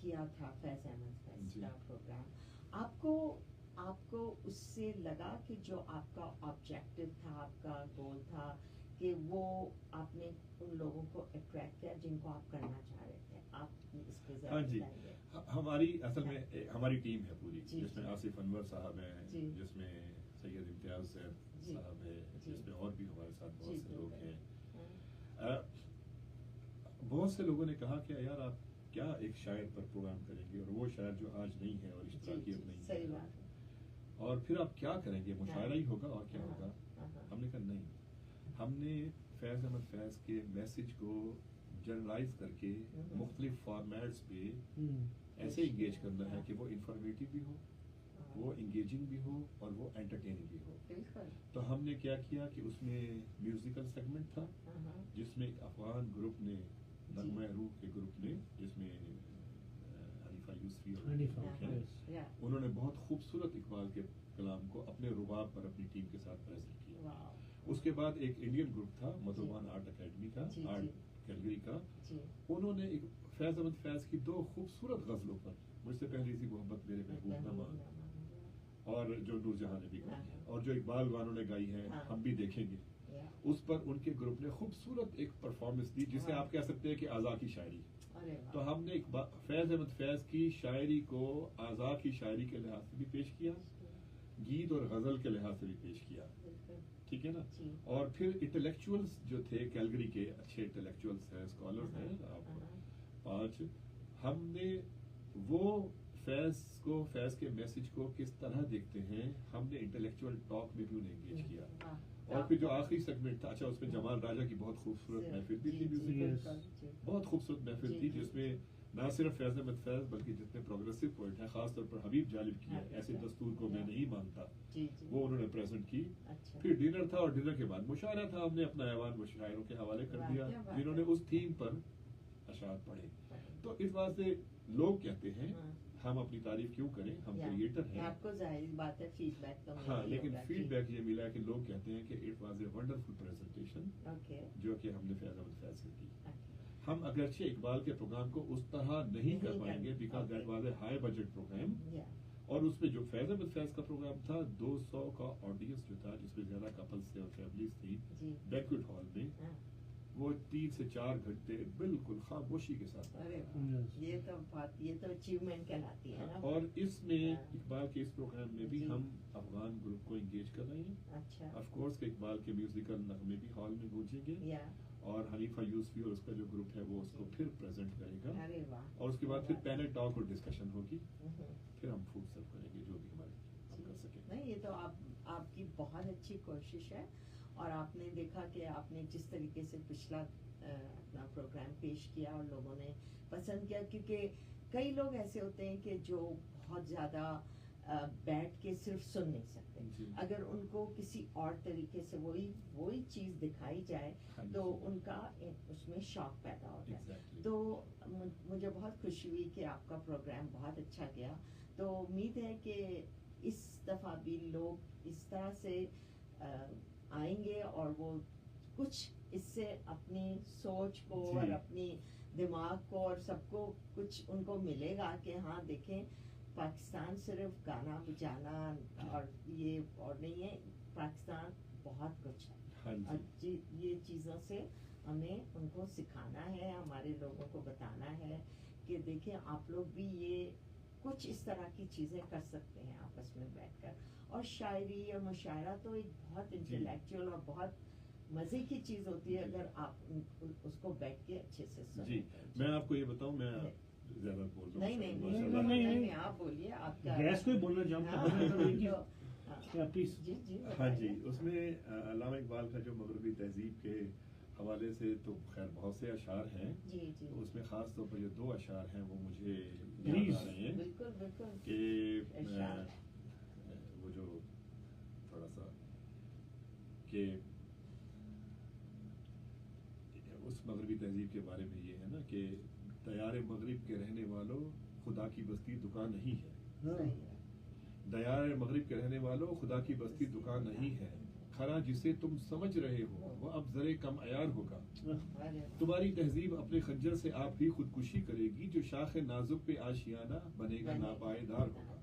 کیا تھا فیض احمد فیض کا پروگرام, آپ کو اس سے لگا کہ جو آپ کا آبجیکٹو تھا, آپ کا گول تھا, کہ وہ آپ نے ان لوگوں کو اٹریکٹ کیا جن کو آپ کرنا چاہ رہے تھے؟ آپ اس کے ذریعے. ہاں جی, ہماری اصل میں ہماری ٹیم ہے پوری, جس میں آصف انور صاحب ہیں, جس میں سید امتیاز صاحب ہے, جس میں اور بھی ہمارے ساتھ بہت سے لوگ ہیں. بہت سے لوگوں نے کہا کہ یار آپ کیا ایک شاعر پر پروگرام کریں گے, اور وہ شاعر جو آج نہیں ہے اور اشتراکیت نہیں ہے, اور پھر آپ کیا کریں گے, مشاعرہ ہی ہوگا اور کیا ہوگا. ہم نے کہا نہیں, ہم نے فیض احمد فیض کے میسج کو جنرلائز کر کے مختلف فارمیٹس پہ ایسے ایسے انگیج کرنا ہے کہ وہ انفارمیٹو بھی ہو, وہ انگیجنگ بھی ہو اور وہ انٹرٹیننگ بھی ہو. بالکل. تو ہم نے کیا کیا کہ اس میں میوزیکل سیگمنٹ تھا جس میں ایک افغان گروپ نے, نغمہ روح کے گروپ نے, جس میں حنیفہ یوسفی اور انہوں نے بہت خوبصورت اقبال کے کلام کو اپنے رباب پر اپنی ٹیم کے ساتھ پریزنٹ کیا. اس کے بعد ایک انڈین گروپ تھا مدھوبان آرٹ اکیڈمی کا, آرٹ گیلری کا, انہوں نے ایک فیض احمد فیض کی 2 خوبصورت غزلوں پر, مجھ سے پہلی سی محبت میرے محبوب نما, اور جو نور جہاں نے بھی گائی ہے, اور جو اقبال وانوں نے گائی ہے ہم بھی دیکھیں گے, اس پر ان کے گروپ نے خوبصورت ایک پرفارمنس دی جسے آپ کہہ سکتے ہیں کہ آزا کی شاعری. تو ہم نے فیض احمد فیض کی شاعری کو آزا کی شاعری کے لحاظ سے بھی پیش کیا, گیت اور غزل کے لحاظ سے بھی پیش کیا, ٹھیک ہے نا. اور پھر انٹلیکچوئلز جو تھے کیلگری کے, اچھے انٹلیکچوئلز ہیں, اسکالرز ہیں آپ 5, ہم نے وہ فیض کے میسج کو کس طرح دیکھتے ہیں, ہم نے انٹلیکچوئل ٹاک میں بھی انہیں انگیج کیا. اور پھر جو آخری سیگمنٹ تھا, اچھا اس میں جمال راجہ کی بہت خوبصورت محفل بھی تھی, میوزیکل بہت خوبصورت محفل تھی, جس میں نہ صرف فیض احمد فیض بلکہ جتنے پروگریسو پوئٹ ہیں, خاص طور پر حبیب جالب کی ہے ایسے دستور کو میں نہیں مانتا, وہ انہوں نے پریزنٹ کی. پھر ڈنر تھا, اور ڈنر کے بعد مشاعرہ تھا. ہم نے اپنا ایوان مشاعروں کے حوالے کر دیا جنہوں نے اس تھیم پر اشعار پڑھے. تو اس واسطے لوگ کہتے ہیں ہم اپنی تعریف کیوں کریں, ہم کریٹر ہیں. آپ کو ظاہر بات ہے فیڈ بیک تو ہاں, لیکن فیڈ بیک یہ ملا کہ لوگ کہتے ہیں کہ it was a wonderful presentation جو کہ ہم نے فیض احمد فیض سے کی. ہم اگرچہ اقبال کے پروگرام کو اس طرح نہیں کر پائیں گے because that was a high budget programme, اور اس میں جو فیض احمد فیض کا پروگرام تھا 200 کا آڈینس جو تھا, جس میں زیادہ کپلز تھے اور فیملیز تھی, بینکویٹ ہال میں وہ 3 سے 4 گھنٹے بالکل خاموشی کے ساتھ. یہ تو اچیومنٹ کہلاتی ہے نا. اور اس میں اقبال کے اس پروگرام میں بھی ہم افغان گروپ کو انگیج کر رہے ہیں. آف کورس کہ اقبال کے میوزیکل نغمے بھی ہال میں گونجیں گے, اور حنیفہ یوسفی اور اس کا جو گروپ ہے وہ اس کو پھر پریزنٹ کرے گا, اور اس کے بعد پھر پینل ٹاک اور ڈسکشن ہوگی. پھر ہم فوڈ سرو کریں گے جو بھی ہم کر سکیں. نہیں, یہ تو آپ کی بہت اچھی کوشش ہے, اور آپ نے دیکھا کہ آپ نے جس طریقے سے پچھلا اپنا پروگرام پیش کیا اور لوگوں نے پسند کیا, کیونکہ کئی لوگ ایسے ہوتے ہیں کہ جو بہت زیادہ بیٹھ کے صرف سن نہیں سکتے. اگر ان کو کسی اور طریقے سے وہی چیز دکھائی جائے تو ان کا اس میں شوق پیدا ہوتا ہے. تو مجھے بہت خوشی ہوئی کہ آپ کا پروگرام بہت اچھا گیا. تو امید ہے کہ اس دفعہ بھی لوگ اس طرح سے آئیں گے اور وہ کچھ اس سے اپنی سوچ کو اور اپنی دماغ کو اور سب کو کچھ ان کو ملے گا کہ ہاں دیکھیں پاکستان صرف گانا بجانا اور یہ اور نہیں ہے, پاکستان بہت کچھ ہے, اور یہ چیزوں سے ہمیں ان کو سکھانا ہے, ہمارے لوگوں کو بتانا ہے کہ دیکھیں آپ لوگ بھی یہ کچھ اس طرح کی چیزیں کر سکتے ہیں آپس میں بیٹھ کر. اور شاعری اور مشاعرہ تو ایک بہت انٹلیکچوئل اور بہت مزے کی چیز ہوتی ہے اگر آپ اس کو بیٹھ کے اچھے سے سنیں. جی, میں آپ کو یہ بتاؤں, میں زیادہ بول رہا ہوں. نہیں, آپ بولیے, آپ کا گیس کو بولنا چاہتا ہوں. ہاں جی, اس میں علامہ اقبال کا جو مغربی تہذیب کے حوالے سے تو خیر بہت سے اشعار ہیں, تو اس میں خاص طور پر جو 2 اشعار ہیں وہ مجھے یاد آ رہے ہیں کہ وہ جو تھوڑا سا کہ اس مغربی تہذیب کے بارے میں یہ ہے نا کہ دیار مغرب کے رہنے والوں خدا کی بستی دکان نہیں ہے. دیار مغرب کے رہنے والوں خدا کی بستی دکان نہیں ہے, کھرا جسے تم سمجھ رہے ہو وہ اب ذرے کم عیار ہوگا. تمہاری تہذیب اپنے خنجر سے آپ ہی خودکشی کرے گی, جو شاخ نازک پہ آشیانہ بنے گا ناپائیدار ہوگا.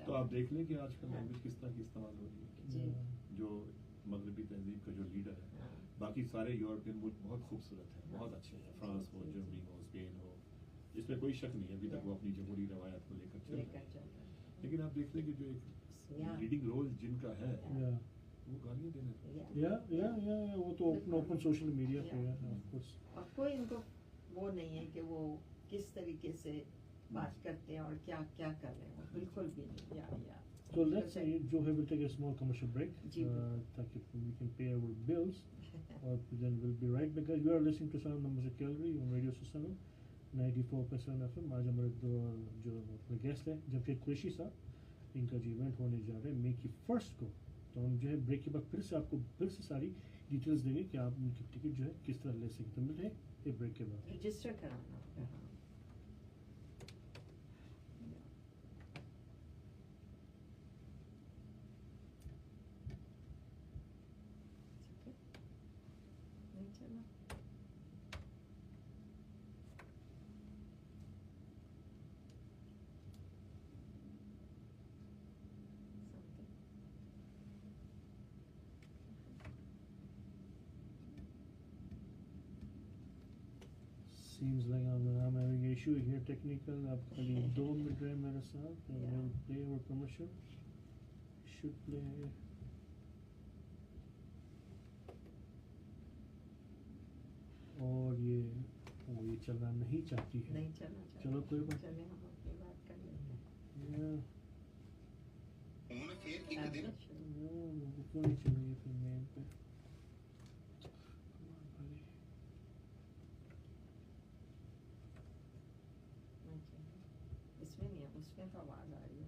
تو آپ دیکھ لیں کہ آج کل لینگویج کس طرح کی استعمال ہو رہی ہے. جو مغربی تہذیب کا جو لیڈر ہے, باقی سارے یورپین ملک بہت خوبصورت ہیں, بہت اچھے ہیں, فرانس ہو, جرمنی ہو, اسپین ہو, اس میں کوئی شک نہیں ہے ابھی تک وہ اپنی جمہوری روایات کو لے کر چل رہے ہیں. لیکن آپ دیکھ لیں کہ جو ایک لیڈنگ رول جن کا ہے وہ گالیاں دینے وہ تو اوپن سوشل میڈیا پہ ہے. اور کوئی ان کو وہ نہیں ہے کہ وہ کس طریقے سے بات کرتے ہیں اور کیا کیا کر رہے ہیں, بالکل بھی نہیں. So let's جو ہے we'll take a small commercial break تاکہ we can pay our bills, or then we'll be right back. You are listening to Salam Music Gallery on Radio Susanoo 94% FM. آج ہمارے جو اپنے گیسٹ ہیں جمشید قریشی صاحب، ان کا جو ایونٹ ہونے جا رہا ہے مئی کی 1 کو. تو ہم جو ہے بریک کے بعد پھر سے آپ کو پھر سے ساری ڈیٹیلس دیں گے کہ آپ ان کی ٹکٹ جو ہے کس طرح لے سکتے ہیں. ملے یہ بریک کے بعد. رجسٹر کرانا ہوگا. ہاں نہیں چلا. Seems like I'm having an issue here technical. آپ خالی 2 منٹ رہے میرے ساتھ. We'll play our commercial. Should play. اور یہ چلنا نہیں چاہتی ہے. نہیں چلا. چلو کوئی بات. چلے ہم اپنی بات کر لیتے ہیں. کیوں نہیں چل رہی ہے پھر مین پہ. اس میں نہیں ہے، اس میں تو آواز آ رہی ہے.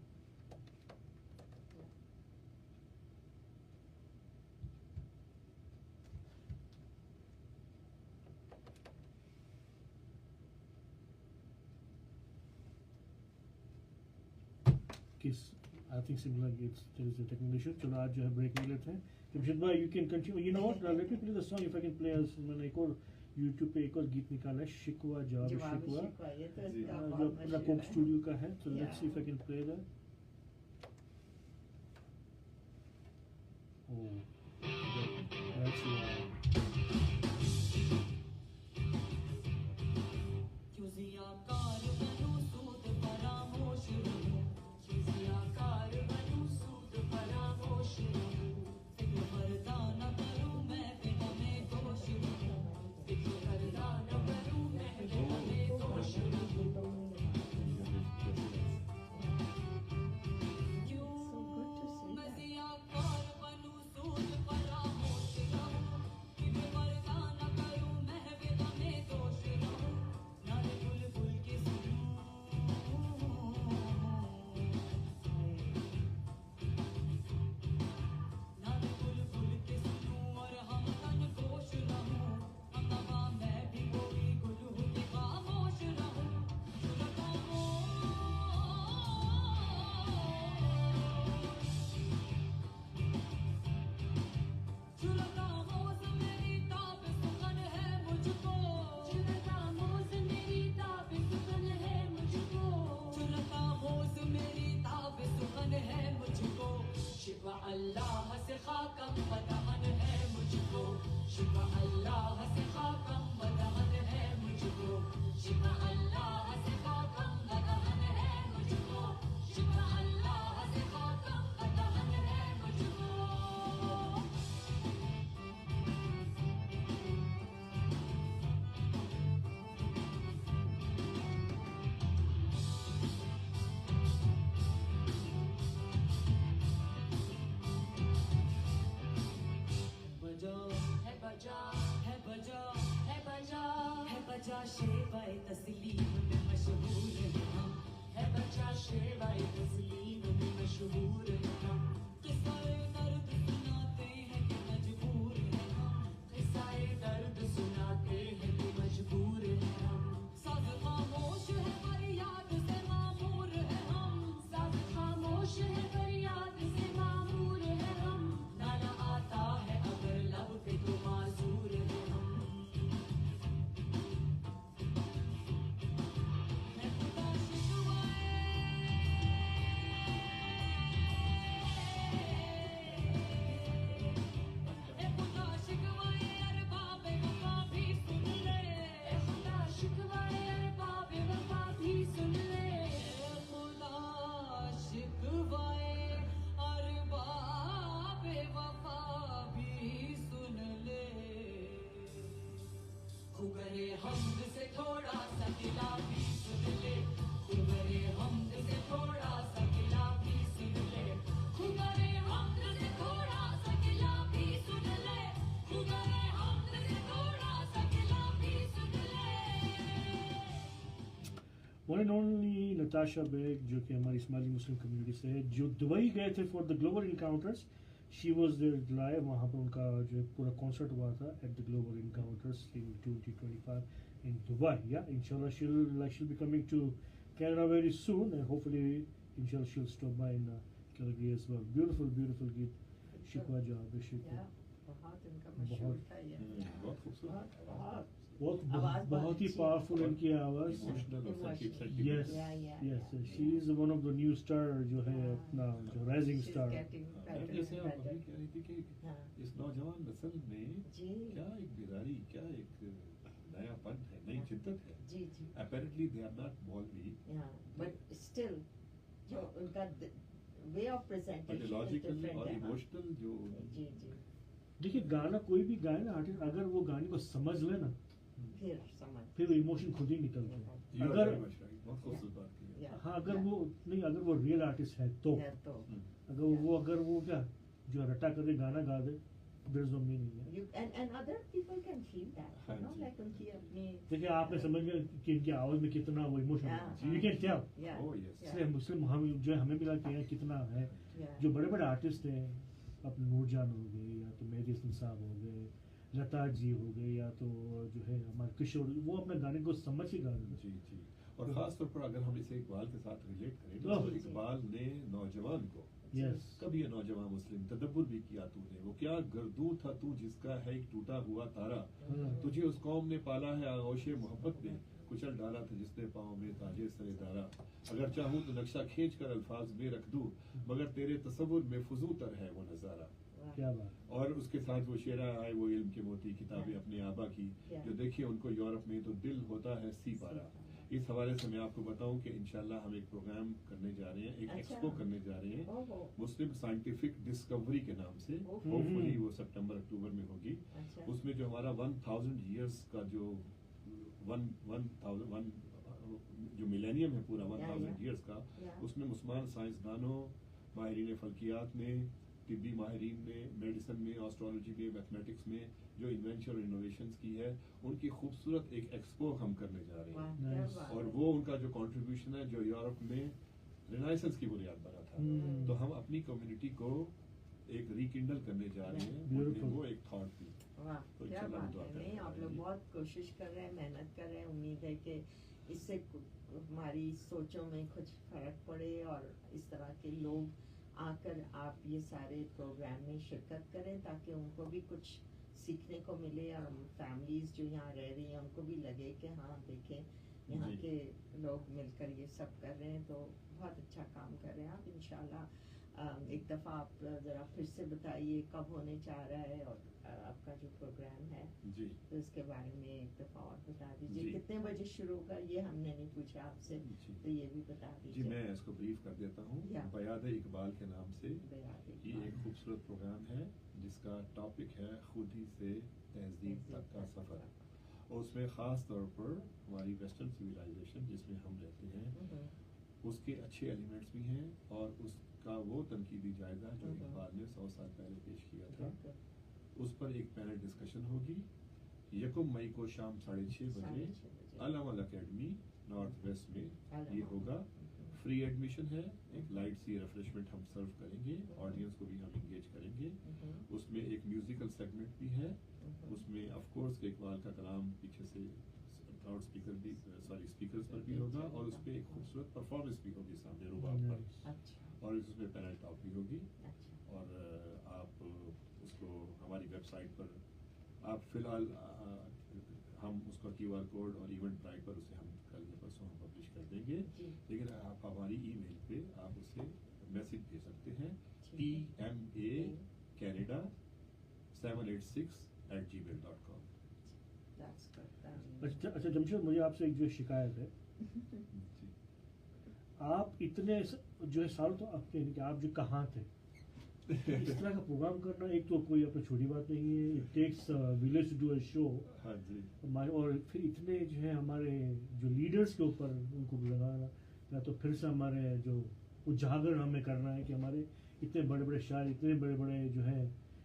I think similar there is a technical issue. چلو آج جو ہے بریک لے لیتے ہیں. جمشید بھائی you can continue. You know what? Let me play the song if I can play. میں نے ایک اور یوٹیوب پہ ایک اور گیت نکالا ہے، شکوہ جواب شکوہ، جو اپنا کوک اسٹوڈیو کا ہے. So let's see if I can play that. Oh, that's اللہ سے خاکم بدہن ہے مجھ کو، شکوہ اللہ سے خاکم بدہن ہے مجھ کو، شکوہ اللہ سے خاکم بدہن ہے مجھ کو، شکوہ اللہ سے خاکم بدہن ہے مجھ کو. بجا شیوائے تسلیم میں مشہور ہیں ہم، ہے بجا شیوائے تسلیم میں مشہور ہیں ہم. قصۂ درد سناتے ہیں کہ مجبور ہیں ہم، قصۂ درد سناتے ہیں کہ مجبور ہیں ہم. سب خاموش ہے فریاد سے معمور ہیں ہم، سب خاموش ہے فریاد سے معمور ہیں ہم. نالا آتا ہے اگر لب پہ تو معذور ہیں ہم. One and only Natasha Baig जो कि हमारी इस्माइली मुस्लिम कम्युनिटी से है, जो दुबई गए थे for the global encounters. She was there live, वहाँ पर उनका जो पूरा कॉन्सर्ट हुआ था at the global encounters in 2025 in Dubai. Yeah, inshallah she'll be coming to Canada very soon, and hopefully inshallah she'll stop by in Calgary as well. Beautiful गीत. शिकवा जवाब है शिकवा. बहुत उनका मशहूर था ये. बहुत खूबसूरत, बहुत ही पावरफुल इनकी आवाज. इमोशनल और sentiment. Yes, yes, she is one of the new star जो है अपना जो rising She's star. getting better and जैसे आप better. अभी कह रही थी कि हाँ. इस नौजवान नस्ल में जी क्या एक बेदारी, क्या एक नयापन है, नई शिद्दत है. जी जी. Apparently they are not Maulvi, Yeah, but still जो उनका way of but presentation logical different और है. emotional जो जी जी. देखिए गाना कोई भी गाए ना आर्टिस्ट, अगर वो गाने को समझ ले ना फिर समझ. फिर इमोशन खुद ही निकलते हैं. You are अगर very much right. बहुत खूबसूरत बात की है. Yeah, हाँ अगर yeah. वो नहीं, अगर वो रियल आर्टिस्ट है तो है तो अगर वो क्या जो रटा करके गाना गा दे, there is no meaning. you and other people can feel that, you know, हाँ जी. like उनकी अपनी. देखिए आपने समझ गया कि इनकी आवाज में कितना वो इमोशन Yeah. है, you can tell. Yeah. Oh yes. Yeah. इसलिए मुस्लिम हम जो है हमें भी लगता है कितना है. Yeah. जो बड़े बड़े आर्टिस्ट हैं, अपने नूरजान हो गए या तो मेहदी हसन साहब हो गए, लता जी हो गए, या तो जो है हमारे किशोर, वो अपने गाने को समझ के गा रहे हैं. जी जी. और खास तौर पर अगर हम इसे इकबाल के साथ रिलेट करें ओह. तो इकबाल ने नौजवान को यस कभी ये नौजवान मुस्लिम तदब्बुर भी किया तूने, वो क्या गर्दू था तू जिसका है एक टूटा हुआ तारा, तुझे उस कौम ने पाला है आगोशे मोहब्बत में, कुचल डाला था जिसने पाँव में ताजे सरे दारा, अगर चाहूँ तो नक्शा खींच कर अल्फाज में रख दूँ, मगर तेरे तसव्वुर में फुजूतर है वो नज़ारा. क्या बात. और उसके साथ वो शेरा आए वो इल्म के मोती किताबें अपने आबा की, Yeah. जो देखिए उनको यूरोप में तो दिल होता है सी पारा. इस हवाले से मैं आपको बताऊं कि इंशाल्लाह हम एक प्रोग्राम करने जा रहे हैं, एक अच्छा. एक्सपो करने जा रहे हैं ओहो. मुस्लिम साइंटिफिक डिस्कवरी के नाम से. ओहो. होपफुली वो सितंबर अक्टूबर में होगी. अच्छा. उसमें जो हमारा 1000 इयर्स का जो 1000 जो मिलेनियम है पूरा 1000 इयर्स का, Yeah. उसमें मुसलमान साइंसदानों, माहिरीन फल्कियात ने, तिब्बी माहिरीन ने, मेडिसिन में, एस्ट्रोलॉजी में, मैथमेटिक्स में जो इन्वेंशन और इनोवेशंस की है, उनकी खूबसूरत एक एक्सपो हम करने जा रहे वाह, हैं. क्या Nice. बात और है. वो उनका जो कंट्रीब्यूशन है जो यूरोप में रिनाइसेंस की बुनियाद बना था, Hmm. तो हम अपनी कम्युनिटी को एक रिकिंडल करने जा रहे हैं. Beautiful. उनने वो एक थॉट दी. वाह, तो क्या इंशाल्लाह बात दुआ है. करें नहीं, आप लोग हमारे बहुत कोशिश कर रहे हैं, मेहनत कर रहे हैं. उम्मीद है कि इससे हमारी सोचों में कुछ फर्क पड़े और इस तरह के लोग आकर आप ये सारे प्रोग्राम में शिरकत करें, ताकि उनको भी कुछ सीखने को मिले, और फैमिलीज जो यहाँ रह रही हैं उनको भी लगे कि हाँ देखें यहाँ जी. के लोग मिलकर ये सब कर रहे हैं, तो बहुत अच्छा काम कर रहे हैं आप. इंशाल्लाह एक दफ़ा आप ज़रा फिर से बताइए कब होने जा रहा है, और आपका जो प्रोग्राम है जी तो इसके बारे में एक दफ़ा और बता दीजिए. जी. कितने बजे शुरू होगा ये हमने नहीं पूछा आपसे, जी तो ये भी बता जी. दीजिए. मैं इसको ब्रीफ कर देता हूँ. या. बयाद इकबाल के नाम से बयाद ये इकबाल. एक खूबसूरत प्रोग्राम है जिसका टॉपिक है खुद ही से तहजीब तक का सफ़र. और उसमें ख़ास तौर पर हमारी वेस्टर्न सिविलाइजेशन जिसमें हम रहते हैं हम्म. उसके अच्छे एलिमेंट्स भी हैं, और उसका वो तनकीदी जायज़ा जो हम्म. इकबाल ने 100 साल पहले पेश किया था, बिल्कुल. उस पर एक पैनल डिस्कशन होगी 1 मई को शाम 6:30 बजे 6:30 बजे. अल-अमल अकेडमी नॉर्थ वेस्ट में ये अल-अमल. होगा. हम्म. फ्री एडमिशन है. एक लाइट सी रिफ्रेशमेंट हम सर्व करेंगे, ऑडियंस को भी हम इंगेज करेंगे. हम्म. उसमें एक म्यूजिकल सेगमेंट भी है. हम्म. उसमें ऑफ कोर्स इकबाल का कलाम पीछे से लाउड स्पीकर भी स्पीकर्स पर भी होगा, और उस पर एक खूबसूरत परफॉर्मेंस भी होगी सामने रुबाब पर, अच्छा. और उसमें पैनल टॉक भी होगी. अच्छा. और आप उसको हमारी वेबसाइट पर आप फिलहाल हम उसका QR कोड और इवेंट ब्राइट पर उसे हम कल या परसों हम पब्लिश कर देंगे. जी. लेकिन आप हमारी ईमेल पे आप उसे मैसेज भेज सकते हैं ठीक है. PMA Canada 786@gmail.com. That's good. अच्छा जमशेद, मुझे आपसे एक जो शिकायत है, जी. आप इतने जो है साल तो आपके कि आप जो कहाँ थे, इस तरह का प्रोग्राम करना एक तो कोई अपनी छोटी बात नहीं है. It takes village to do a show. हाँ जी. और फिर इतने जो है हमारे जो लीडर्स के ऊपर उनको लगाना, या तो फिर से हमारे जो उजागर हमें करना है कि हमारे इतने बड़े बड़े शायर, इतने बड़े बड़े जो है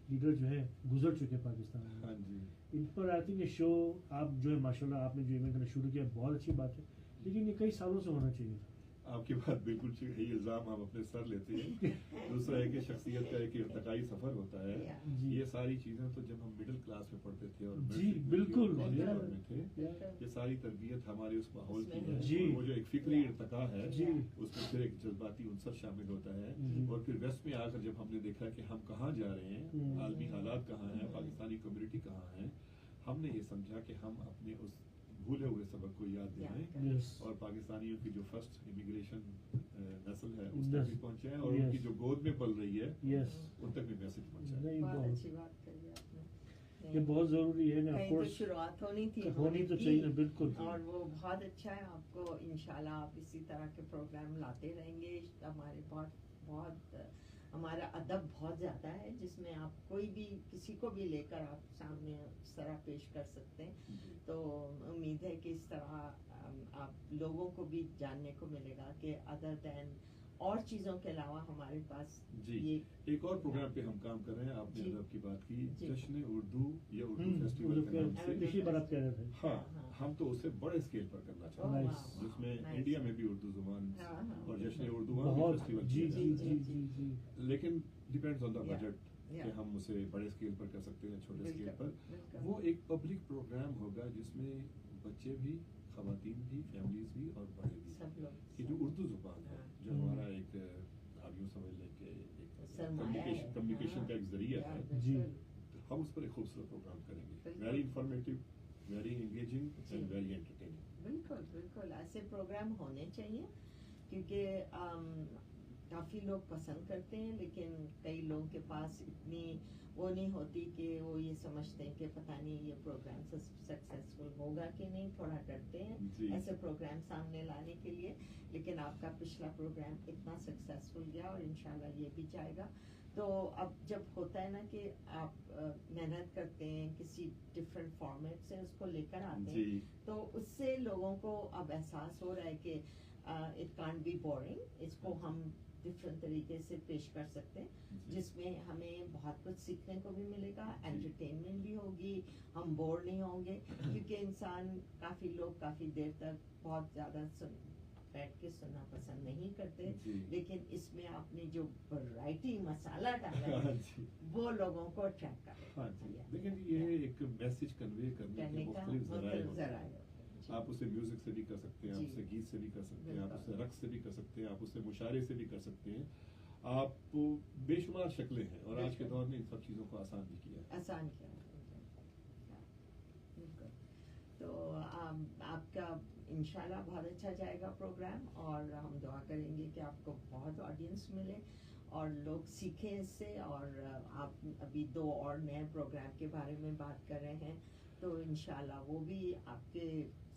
लीडर जो है गुजर चुके पाकिस्तान में. हाँ जी. इन पर आई थिंक ये शो आप जो है माशाल्लाह आपने जो इवेंट करना शुरू किया बहुत अच्छी बात है, लेकिन ये कई सालों से होना चाहिए था। आपकी बात बिल्कुल ठीक है, ये इल्जाम हम अपने सर लेते हैं। दूसरा है कि शख्सियत का एक इर्तिकाई सफर होता है। Yeah. जी। ये सारी चीजें तो जब हम मिडिल क्लास में पढ़ते थे और जी, बिल्कुल। दौर में थे, बिल्कुल। ये सारी तरबियत हमारे उस माहौल की है। जी। और वो जो एक फिक्री इर्तिका है, जी। उसमें फिर एक जज्बाती उनसर शामिल होता है। जी। और फिर वेस्ट में आकर जब हमने देखा कि हम कहाँ जा रहे हैं, आलमी हालात कहाँ हैं, पाकिस्तानी कम्युनिटी कहाँ है, हमने ये समझा कि हम अपने उस भूले हुए सबक को याद दिलाएं यस, और पाकिस्तानियों की जो फर्स्ट इमिग्रेशन नस्ल है उस तक Yes. भी पहुंचे और Yes. उनकी जो गोद में पल रही है यस, उन तक भी मैसेज पहुंचाए। नहीं बहुत बहुत, अच्छी बात कही आपने। ये बहुत जरूरी है ना, कहीं तो कोर्स शुरुआत होनी थी, होनी तो चाहिए ना, बिल्कुल। और वो बहुत अच्छा है। आपको इंशाल्लाह आप इसी तरह के प्रोग्राम लाते रहेंगे। हमारे बहुत हमारा अदब बहुत ज़्यादा है, जिसमें आप कोई भी किसी को भी लेकर आप सामने इस तरह पेश कर सकते हैं। तो उम्मीद है कि इस तरह आप लोगों को भी जानने को मिलेगा कि अदर देन और चीज़ों के अलावा हमारे पास जी। ये एक और प्रोग्राम पे हम काम कर रहे हैं, आपने जी। अदब की बात की, जी। जश्न उर्दू या उर्दू फेस्टिवल के नाम से। पिछली बार आप कह रहे थे। हाँ, हाँ। हम तो उसे बड़े स्केल पर करना चाहते हैं, Nice. जिसमें Nice. इंडिया में भी उर्दू जुबान हाँ, हाँ। और जश्न उर्दू वहाँ भी बहुत, फेस्टिवल जी किया जी जाता है। जी जी जी, लेकिन depends on the Yeah. Budget Yeah. कि हम उसे बड़े स्केल पर कर सकते हैं, छोटे स्केल बिल्कुल, पर। बिल्कुल। वो एक पब्लिक प्रोग्राम होगा जिसमें बच्चे भी, खवातीन भी, फैमिलीज भी और बड़े भी। सब लोग कि जो उर्दू जुबान है, हाँ। जो हमारा एक आप यूँ समझ लें कि सरमाया है। कम्युनिकेशन का एक जरिया हाँ, है, जी। बिल्कुल। हम उस पर एक खूबसूरत प्रोग्राम करेंगे। बिल्कुल। वेरी इंफॉर्मेटिव, वेरी एंगेजिंग जी। And very entertaining. बिल्कुल बिल्कुल ऐसे प्रोग्राम होने चाहिए, क्योंकि काफ़ी लोग पसंद करते हैं, लेकिन कई लोगों के पास इतनी वो नहीं होती कि वो ये समझते हैं कि पता नहीं ये प्रोग्राम सक्सेसफुल होगा कि नहीं, थोड़ा डरते हैं जी। ऐसे प्रोग्राम सामने लाने के लिए। लेकिन आपका पिछला प्रोग्राम इतना सक्सेसफुल गया और इंशाल्लाह ये भी जाएगा। तो अब जब होता है ना कि आप मेहनत करते हैं, किसी डिफरेंट फॉर्मेट से उसको लेकर आते हैं, जी। तो उससे लोगों को अब एहसास हो रहा है कि इट कांट बी बोरिंग, इसको हम डिफरेंट तरीके से पेश कर सकते हैं, जी। जिसमें हमें बहुत कुछ सीखने को भी मिलेगा, एंटरटेनमेंट भी होगी, हम बोर नहीं होंगे। क्योंकि इंसान काफ़ी लोग काफ़ी देर तक बहुत ज़्यादा बैठ के सुनना पसंद नहीं करते, जी। लेकिन इसमें आपने जो वैरायटी मसाला डाला हाँ है जी। वो लोगों को अट्रैक्ट हाँ करेगा। जी। लेकिन ये एक मैसेज कन्वे करने के करने का मुख्तलिफ ज़राए मुख्तलिफ होते हैं। ज़राए होते हैं। जी। आप उसे म्यूजिक से भी कर सकते हैं, आप जी। उसे गीत से भी कर सकते हैं, आप बिल्कुल। उसे रक्स से भी कर सकते हैं, आप उसे मुशारे से भी कर सकते हैं। आप बेशुमार शक्लें हैं और आज के बिल्कुल। दौर ने इन सब चीज़ों को आसान भी किया है। आसान किया है। बिल्कुल। तो आपका इंशाल्लाह बहुत अच्छा जाएगा प्रोग्राम, और हम दुआ करेंगे कि आपको बहुत ऑडियंस मिले और लोग सीखें इससे। और आप अभी 2 और नए प्रोग्राम के बारे में बात कर रहे हैं, तो इंशाल्लाह वो भी आपके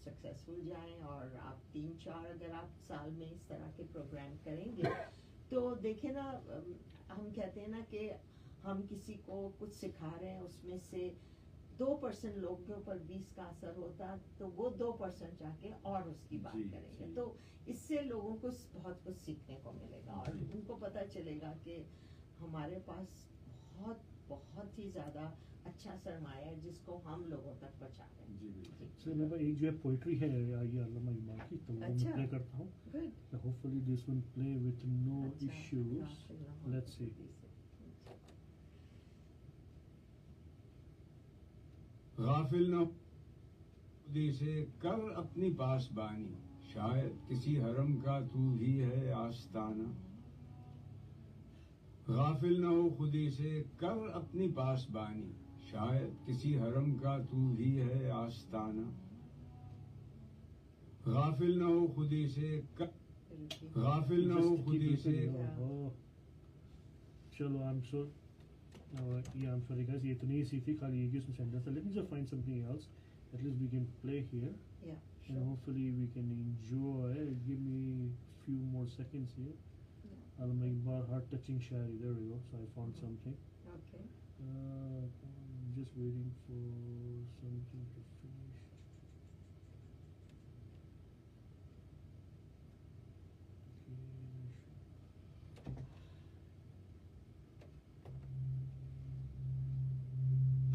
सक्सेसफुल जाएं। और आप 3-4 अगर आप साल में इस तरह के प्रोग्राम करेंगे, तो देखें ना, हम कहते हैं ना कि हम किसी को कुछ सिखा रहे हैं, उसमें से 2% लोग के ऊपर 20 का असर होता, तो वो 2% जाके और उसकी बात जी, करेंगे। जी। तो इससे लोगों को बहुत कुछ सीखने को मिलेगा और जी। उनको पता चलेगा कि हमारे पास बहुत बहुत ही ज़्यादा अच्छा सरमाया है, जिसको हम लोगों तक पहुँचा रहे हैं। जी बिल्कुल। सर मेरे पास एक जो है पोइट्री है ये अल्लामा इकबाल की, तो वो मैं अच्छा। प्ले करता हूँ। Good. Hopefully this will play with no अच्छा, इश्यूज। Rashid let's see. गाफिल न खुदी से कर अपनी पासबानी, शायद किसी हरम का तू ही है आस्ताना। गाफिल न हो खुदी से कर अपनी पासबानी, शायद किसी हरम का तू ही है आस्ताना। गाफिल न हो खुदी से कर, गाफिल न हो Just keep खुदी से listening. Oh. चलो I am so yeah, I'm sorry guys, ये तो नहीं सी थी, खाली एक ही उसमें सेंटेंस था। Let me just find something else. At least we can play here Yeah, and sure. hopefully we can enjoy. Give me a few more seconds here. Yeah. Allama Iqbal, heart touching shayari. There we go. So I found something. Okay. I'm just waiting for something to finish.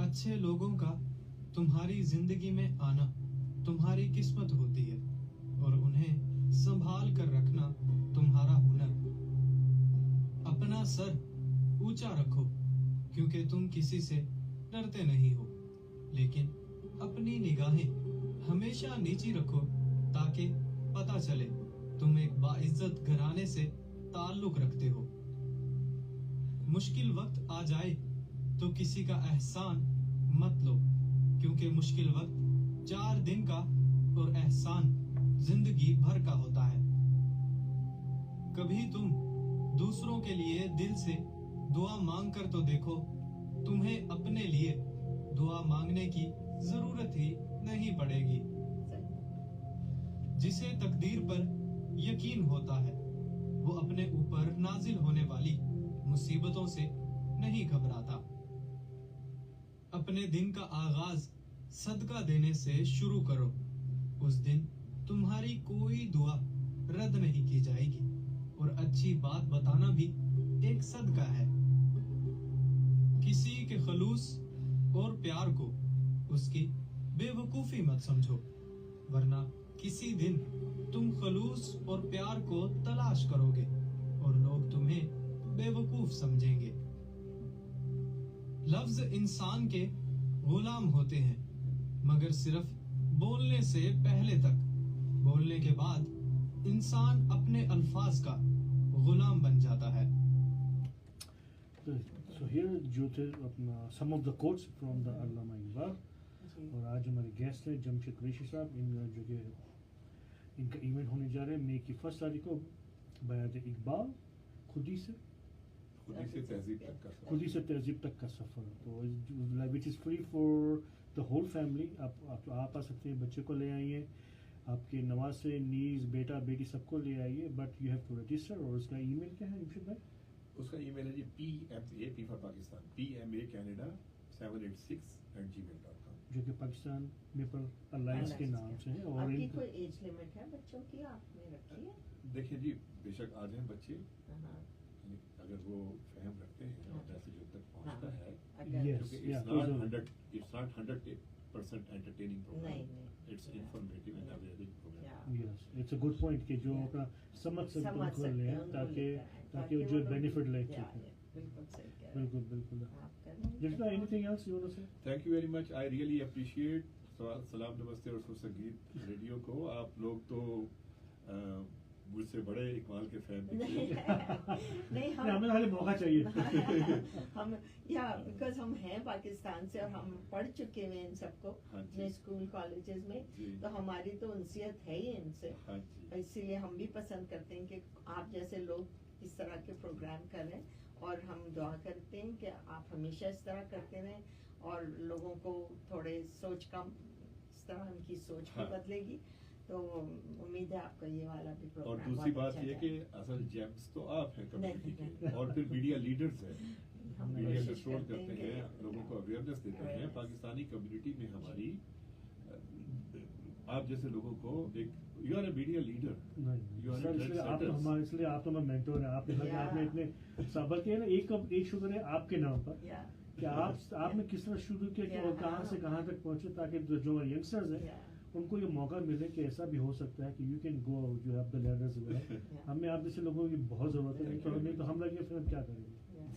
अच्छे लोगों का तुम्हारी जिंदगी में आना तुम्हारी किस्मत होती है, और उन्हें उन्हें संभाल कर रखना तुम्हारा हुनर। अपना सर ऊंचा रखो, क्योंकि तुम किसी से डरते नहीं हो, लेकिन अपनी निगाहें हमेशा नीची रखो ताकि पता चले तुम एक बाइज्जत घराने से ताल्लुक रखते हो। मुश्किल वक्त आ जाए तो किसी का एहसान मत लो, क्योंकि मुश्किल वक्त 4 दिन का और एहसान जिंदगी भर का होता है। कभी तुम दूसरों के लिए दिल से दुआ मांग कर तो देखो, तुम्हें अपने लिए दुआ मांगने की जरूरत ही नहीं पड़ेगी। जिसे तकदीर पर यकीन होता है वो अपने ऊपर नाजिल होने वाली मुसीबतों से नहीं घबराता। अपने दिन का आगाज सदका देने से शुरू करो, उस दिन तुम्हारी कोई दुआ रद्द नहीं की जाएगी और अच्छी बात बताना भी एक सदका है। किसी के खलूस और प्यार को उसकी बेवकूफी मत समझो, वरना किसी दिन तुम खलूस और प्यार को तलाश करोगे और लोग तुम्हें बेवकूफ समझेंगे। लफ्ज इंसान के गुलाम होते हैं, मगर सिर्फ बोलने से पहले तक। बोलने के बाद इंसान अपने अल्फाज का गुलाम बन जाता है। So here जो थे अपना some of the quotes from the अल्लामा इकबाल, और आज हमारे गेस्ट हैं जमशेद कुरैशी साहब। इन जो कि इनका इवेंट होने जा रहा है मई की 1 तारीख को, बयाद इकबाल, खुदी से तहजीब तक का सफ़र, तो which is free for the whole family. आप आ सकते हैं, बच्चे को ले आइए, आपके नवासे, नीज, बेटा बेटी सबको ले आइए, but you have to register. और उसका ईमेल क्या है इमशद भाई? उसका ईमेल है जी PMA, P for Pakistan, PMA Canada 786@gmail.com, जो कि पाकिस्तान मेपल अलायंस के नाम से है। और आपकी कोई एज लिमिट है बच्चों की आपने रखी है? देखिए जी, बेशक आ जाएं बच्चे, हाँ, अगर वो फहम रखते हैं और मैसेज उन तक पहुंचता है, अगर Yes. क्योंकि yeah, it's those not are- 100% entertaining program. नहीं, It's informative and awareing program. या Yes, it's a good point कि जो अपना समझ सकते हैं उनको ले आएं, ताकि वो जो बेनिफिट ले या, सकें। या, बिल्कुल सही कह रहे हैं। बिल्कुल बिल्कुल। आप कर रहे हैं? जितना anything else you want to say? Thank you very much. I really appreciate सलाम नमस्ते और सुसंगीत रेडियो को। आप लोग तो मुझसे बड़े इकबाल के फैन नहीं, हमें खाली मौका चाहिए। हम या बिकॉज हम हैं पाकिस्तान से और हम पढ़ चुके हैं इन सबको हाँ जी। अपने स्कूल कॉलेजेस में, जी। तो हमारी तो उनसियत है ही इनसे। हाँ जी। इसीलिए हम भी पसंद करते हैं कि आप जैसे लोग इस तरह के प्रोग्राम करें, और हम दुआ करते हैं कि आप हमेशा इस तरह करते रहें और लोगों को थोड़े सोच कम इस तरह उनकी सोच भी हाँ। बदलेगी। तो उम्मीद है आपका ये वाला भी और प्रोग्राम दूसरी बहुत बात अच्छा ये कि जाए। असल जेम्स तो आप हैं कम्युनिटी नहीं, के, और फिर मीडिया लीडर्स हैं, हम मीडिया कोशिश कंट्रोल करते करते कि- हैं, लोगों को अवेयरनेस देते हैं। Awareness। पाकिस्तानी कम्युनिटी में हमारी आप जैसे लोगों को एक you are a media leader. You are a sir, इसलिए आप तो trendsetters. हमारे, इसलिए आप तो हमारे मेंटोर हैं। आपने Yeah. आपने इतने साबर के ना, एक शुक्र है आपके नाम पर या कि आपने किस तरह शुरू किया कि Yeah. और कहाँ से कहाँ तक पहुँचे, ताकि जो यंगस्टर्स हैं या उनको ये मौका मिले कि ऐसा भी हो सकता है कि you can go you have the ladders. Yeah. हमें आप जैसे लोगों की बहुत जरूरत है, नहीं तो हम लगे फिर हम क्या करेंगे? या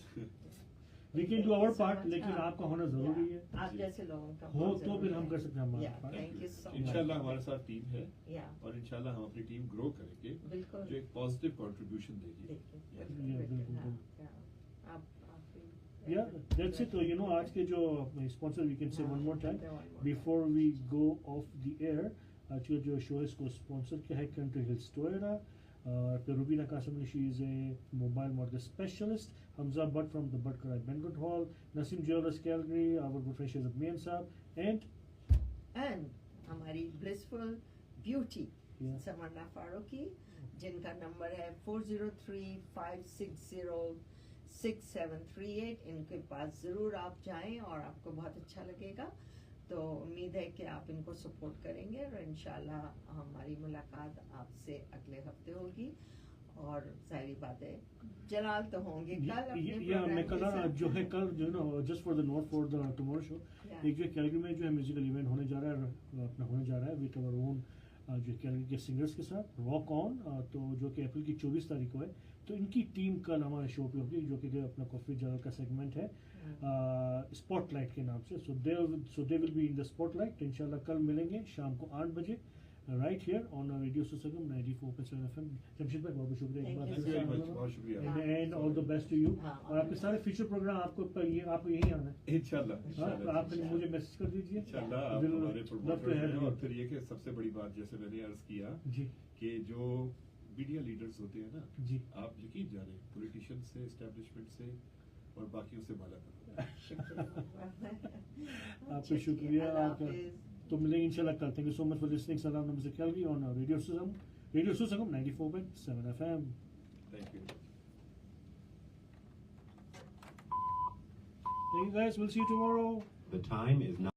we can do our part, लेकिन आपका होना जरूरी है। आप जैसे लोगों का हो बहुत तो जरूरी फिर हम है। कर सकते हैं हमारा Yeah, part। thank you so much. इंशाल्लाह हमारे साथ टीम है, या और इंशाल्लाह हम अपनी टीम ग्रो करेंगे बिल्कुल जो एक पॉजिटिव कंट्रीब्यूशन देगी। देखिए Yeah. बिल्कुल, Yeah, बिल्कुल, बिल्कुल, हाँ, हाँ। आप भी- Yeah, that's it. You know, आज के जो sponsor, we can say one more time Okay, one more before we go off the air. आज का जो शो है इसको स्पॉन्सर किया है country hills Toyota. Rubina Kasamli, she is a mobile mortgage specialist. Hamza Butt from the Butt Karai Banquet Hall. Nasim Jewelers Calgary, our good friend Shehzad Mian Saab, and And हमारी blissful beauty Yeah. समरना Farooqui, जिनका number है 403-560-6738। इनके पास ज़रूर आप जाएं और आपको बहुत अच्छा लगेगा। तो उम्मीद है कि आप इनको सपोर्ट करेंगे और इंशाल्लाह हमारी मुलाकात आपसे अगले हफ्ते होगी। और सारी बातें जलाल तो होंगे कल अपने मैं प्रोग्राम कल के साथ। जो है कल जो ना just for the note for the tomorrow show, Yeah. एक जो कैलगरी में जो है म्यूजिकल इवेंट होने जा रहा है, अपना होने जा रहा है विद आवर ओन जो कैलगरी के सिंगर्स के साथ रॉक ऑन, तो जो कि अप्रैल की 24 तारीख को है। तो इनकी टीम कल हमारे शो पे होगी, जो कि अपना कॉफी जर्नल का सेगमेंट है स्पॉटलाइट के नाम से। So they will be in the spotlight. इंशाल्लाह कल मिलेंगे शाम को 8 बजे राइट हियर ऑन रेडियो सुसगम 94.7 FM। जमशेद भाई बहुत बहुत शुक्रिया एक बार Thank you फिर so से। much. बहुत शुक्रिया। And all the best to you. हाँ, और आपके सारे फ्यूचर प्रोग्राम आपको आप यहीं आना है। इंशाल्लाह हाँ, आप मुझे मैसेज कर दीजिए। इंशाल्लाह आप We'll हमारे love to प्रमोटर have हैं। you. और फिर ये कि सबसे बड़ी बात जैसे मैंने अर्ज किया जी कि जो मीडिया लीडर्स होते हैं ना, जी आप यकीन जाने पॉलिटिशियन से, एस्टेब्लिशमेंट से और बाकियों से भाला करो। आपका शुक्रिया। आपका तो मिलेंगे इंशाल्लाह कल। Thank you so much for listening. सलाम नमस्ते कैलगरी ऑन रेडियो सुसगम 94.7 FM। Thank you. Thank you guys. We'll see you tomorrow. The time is 9.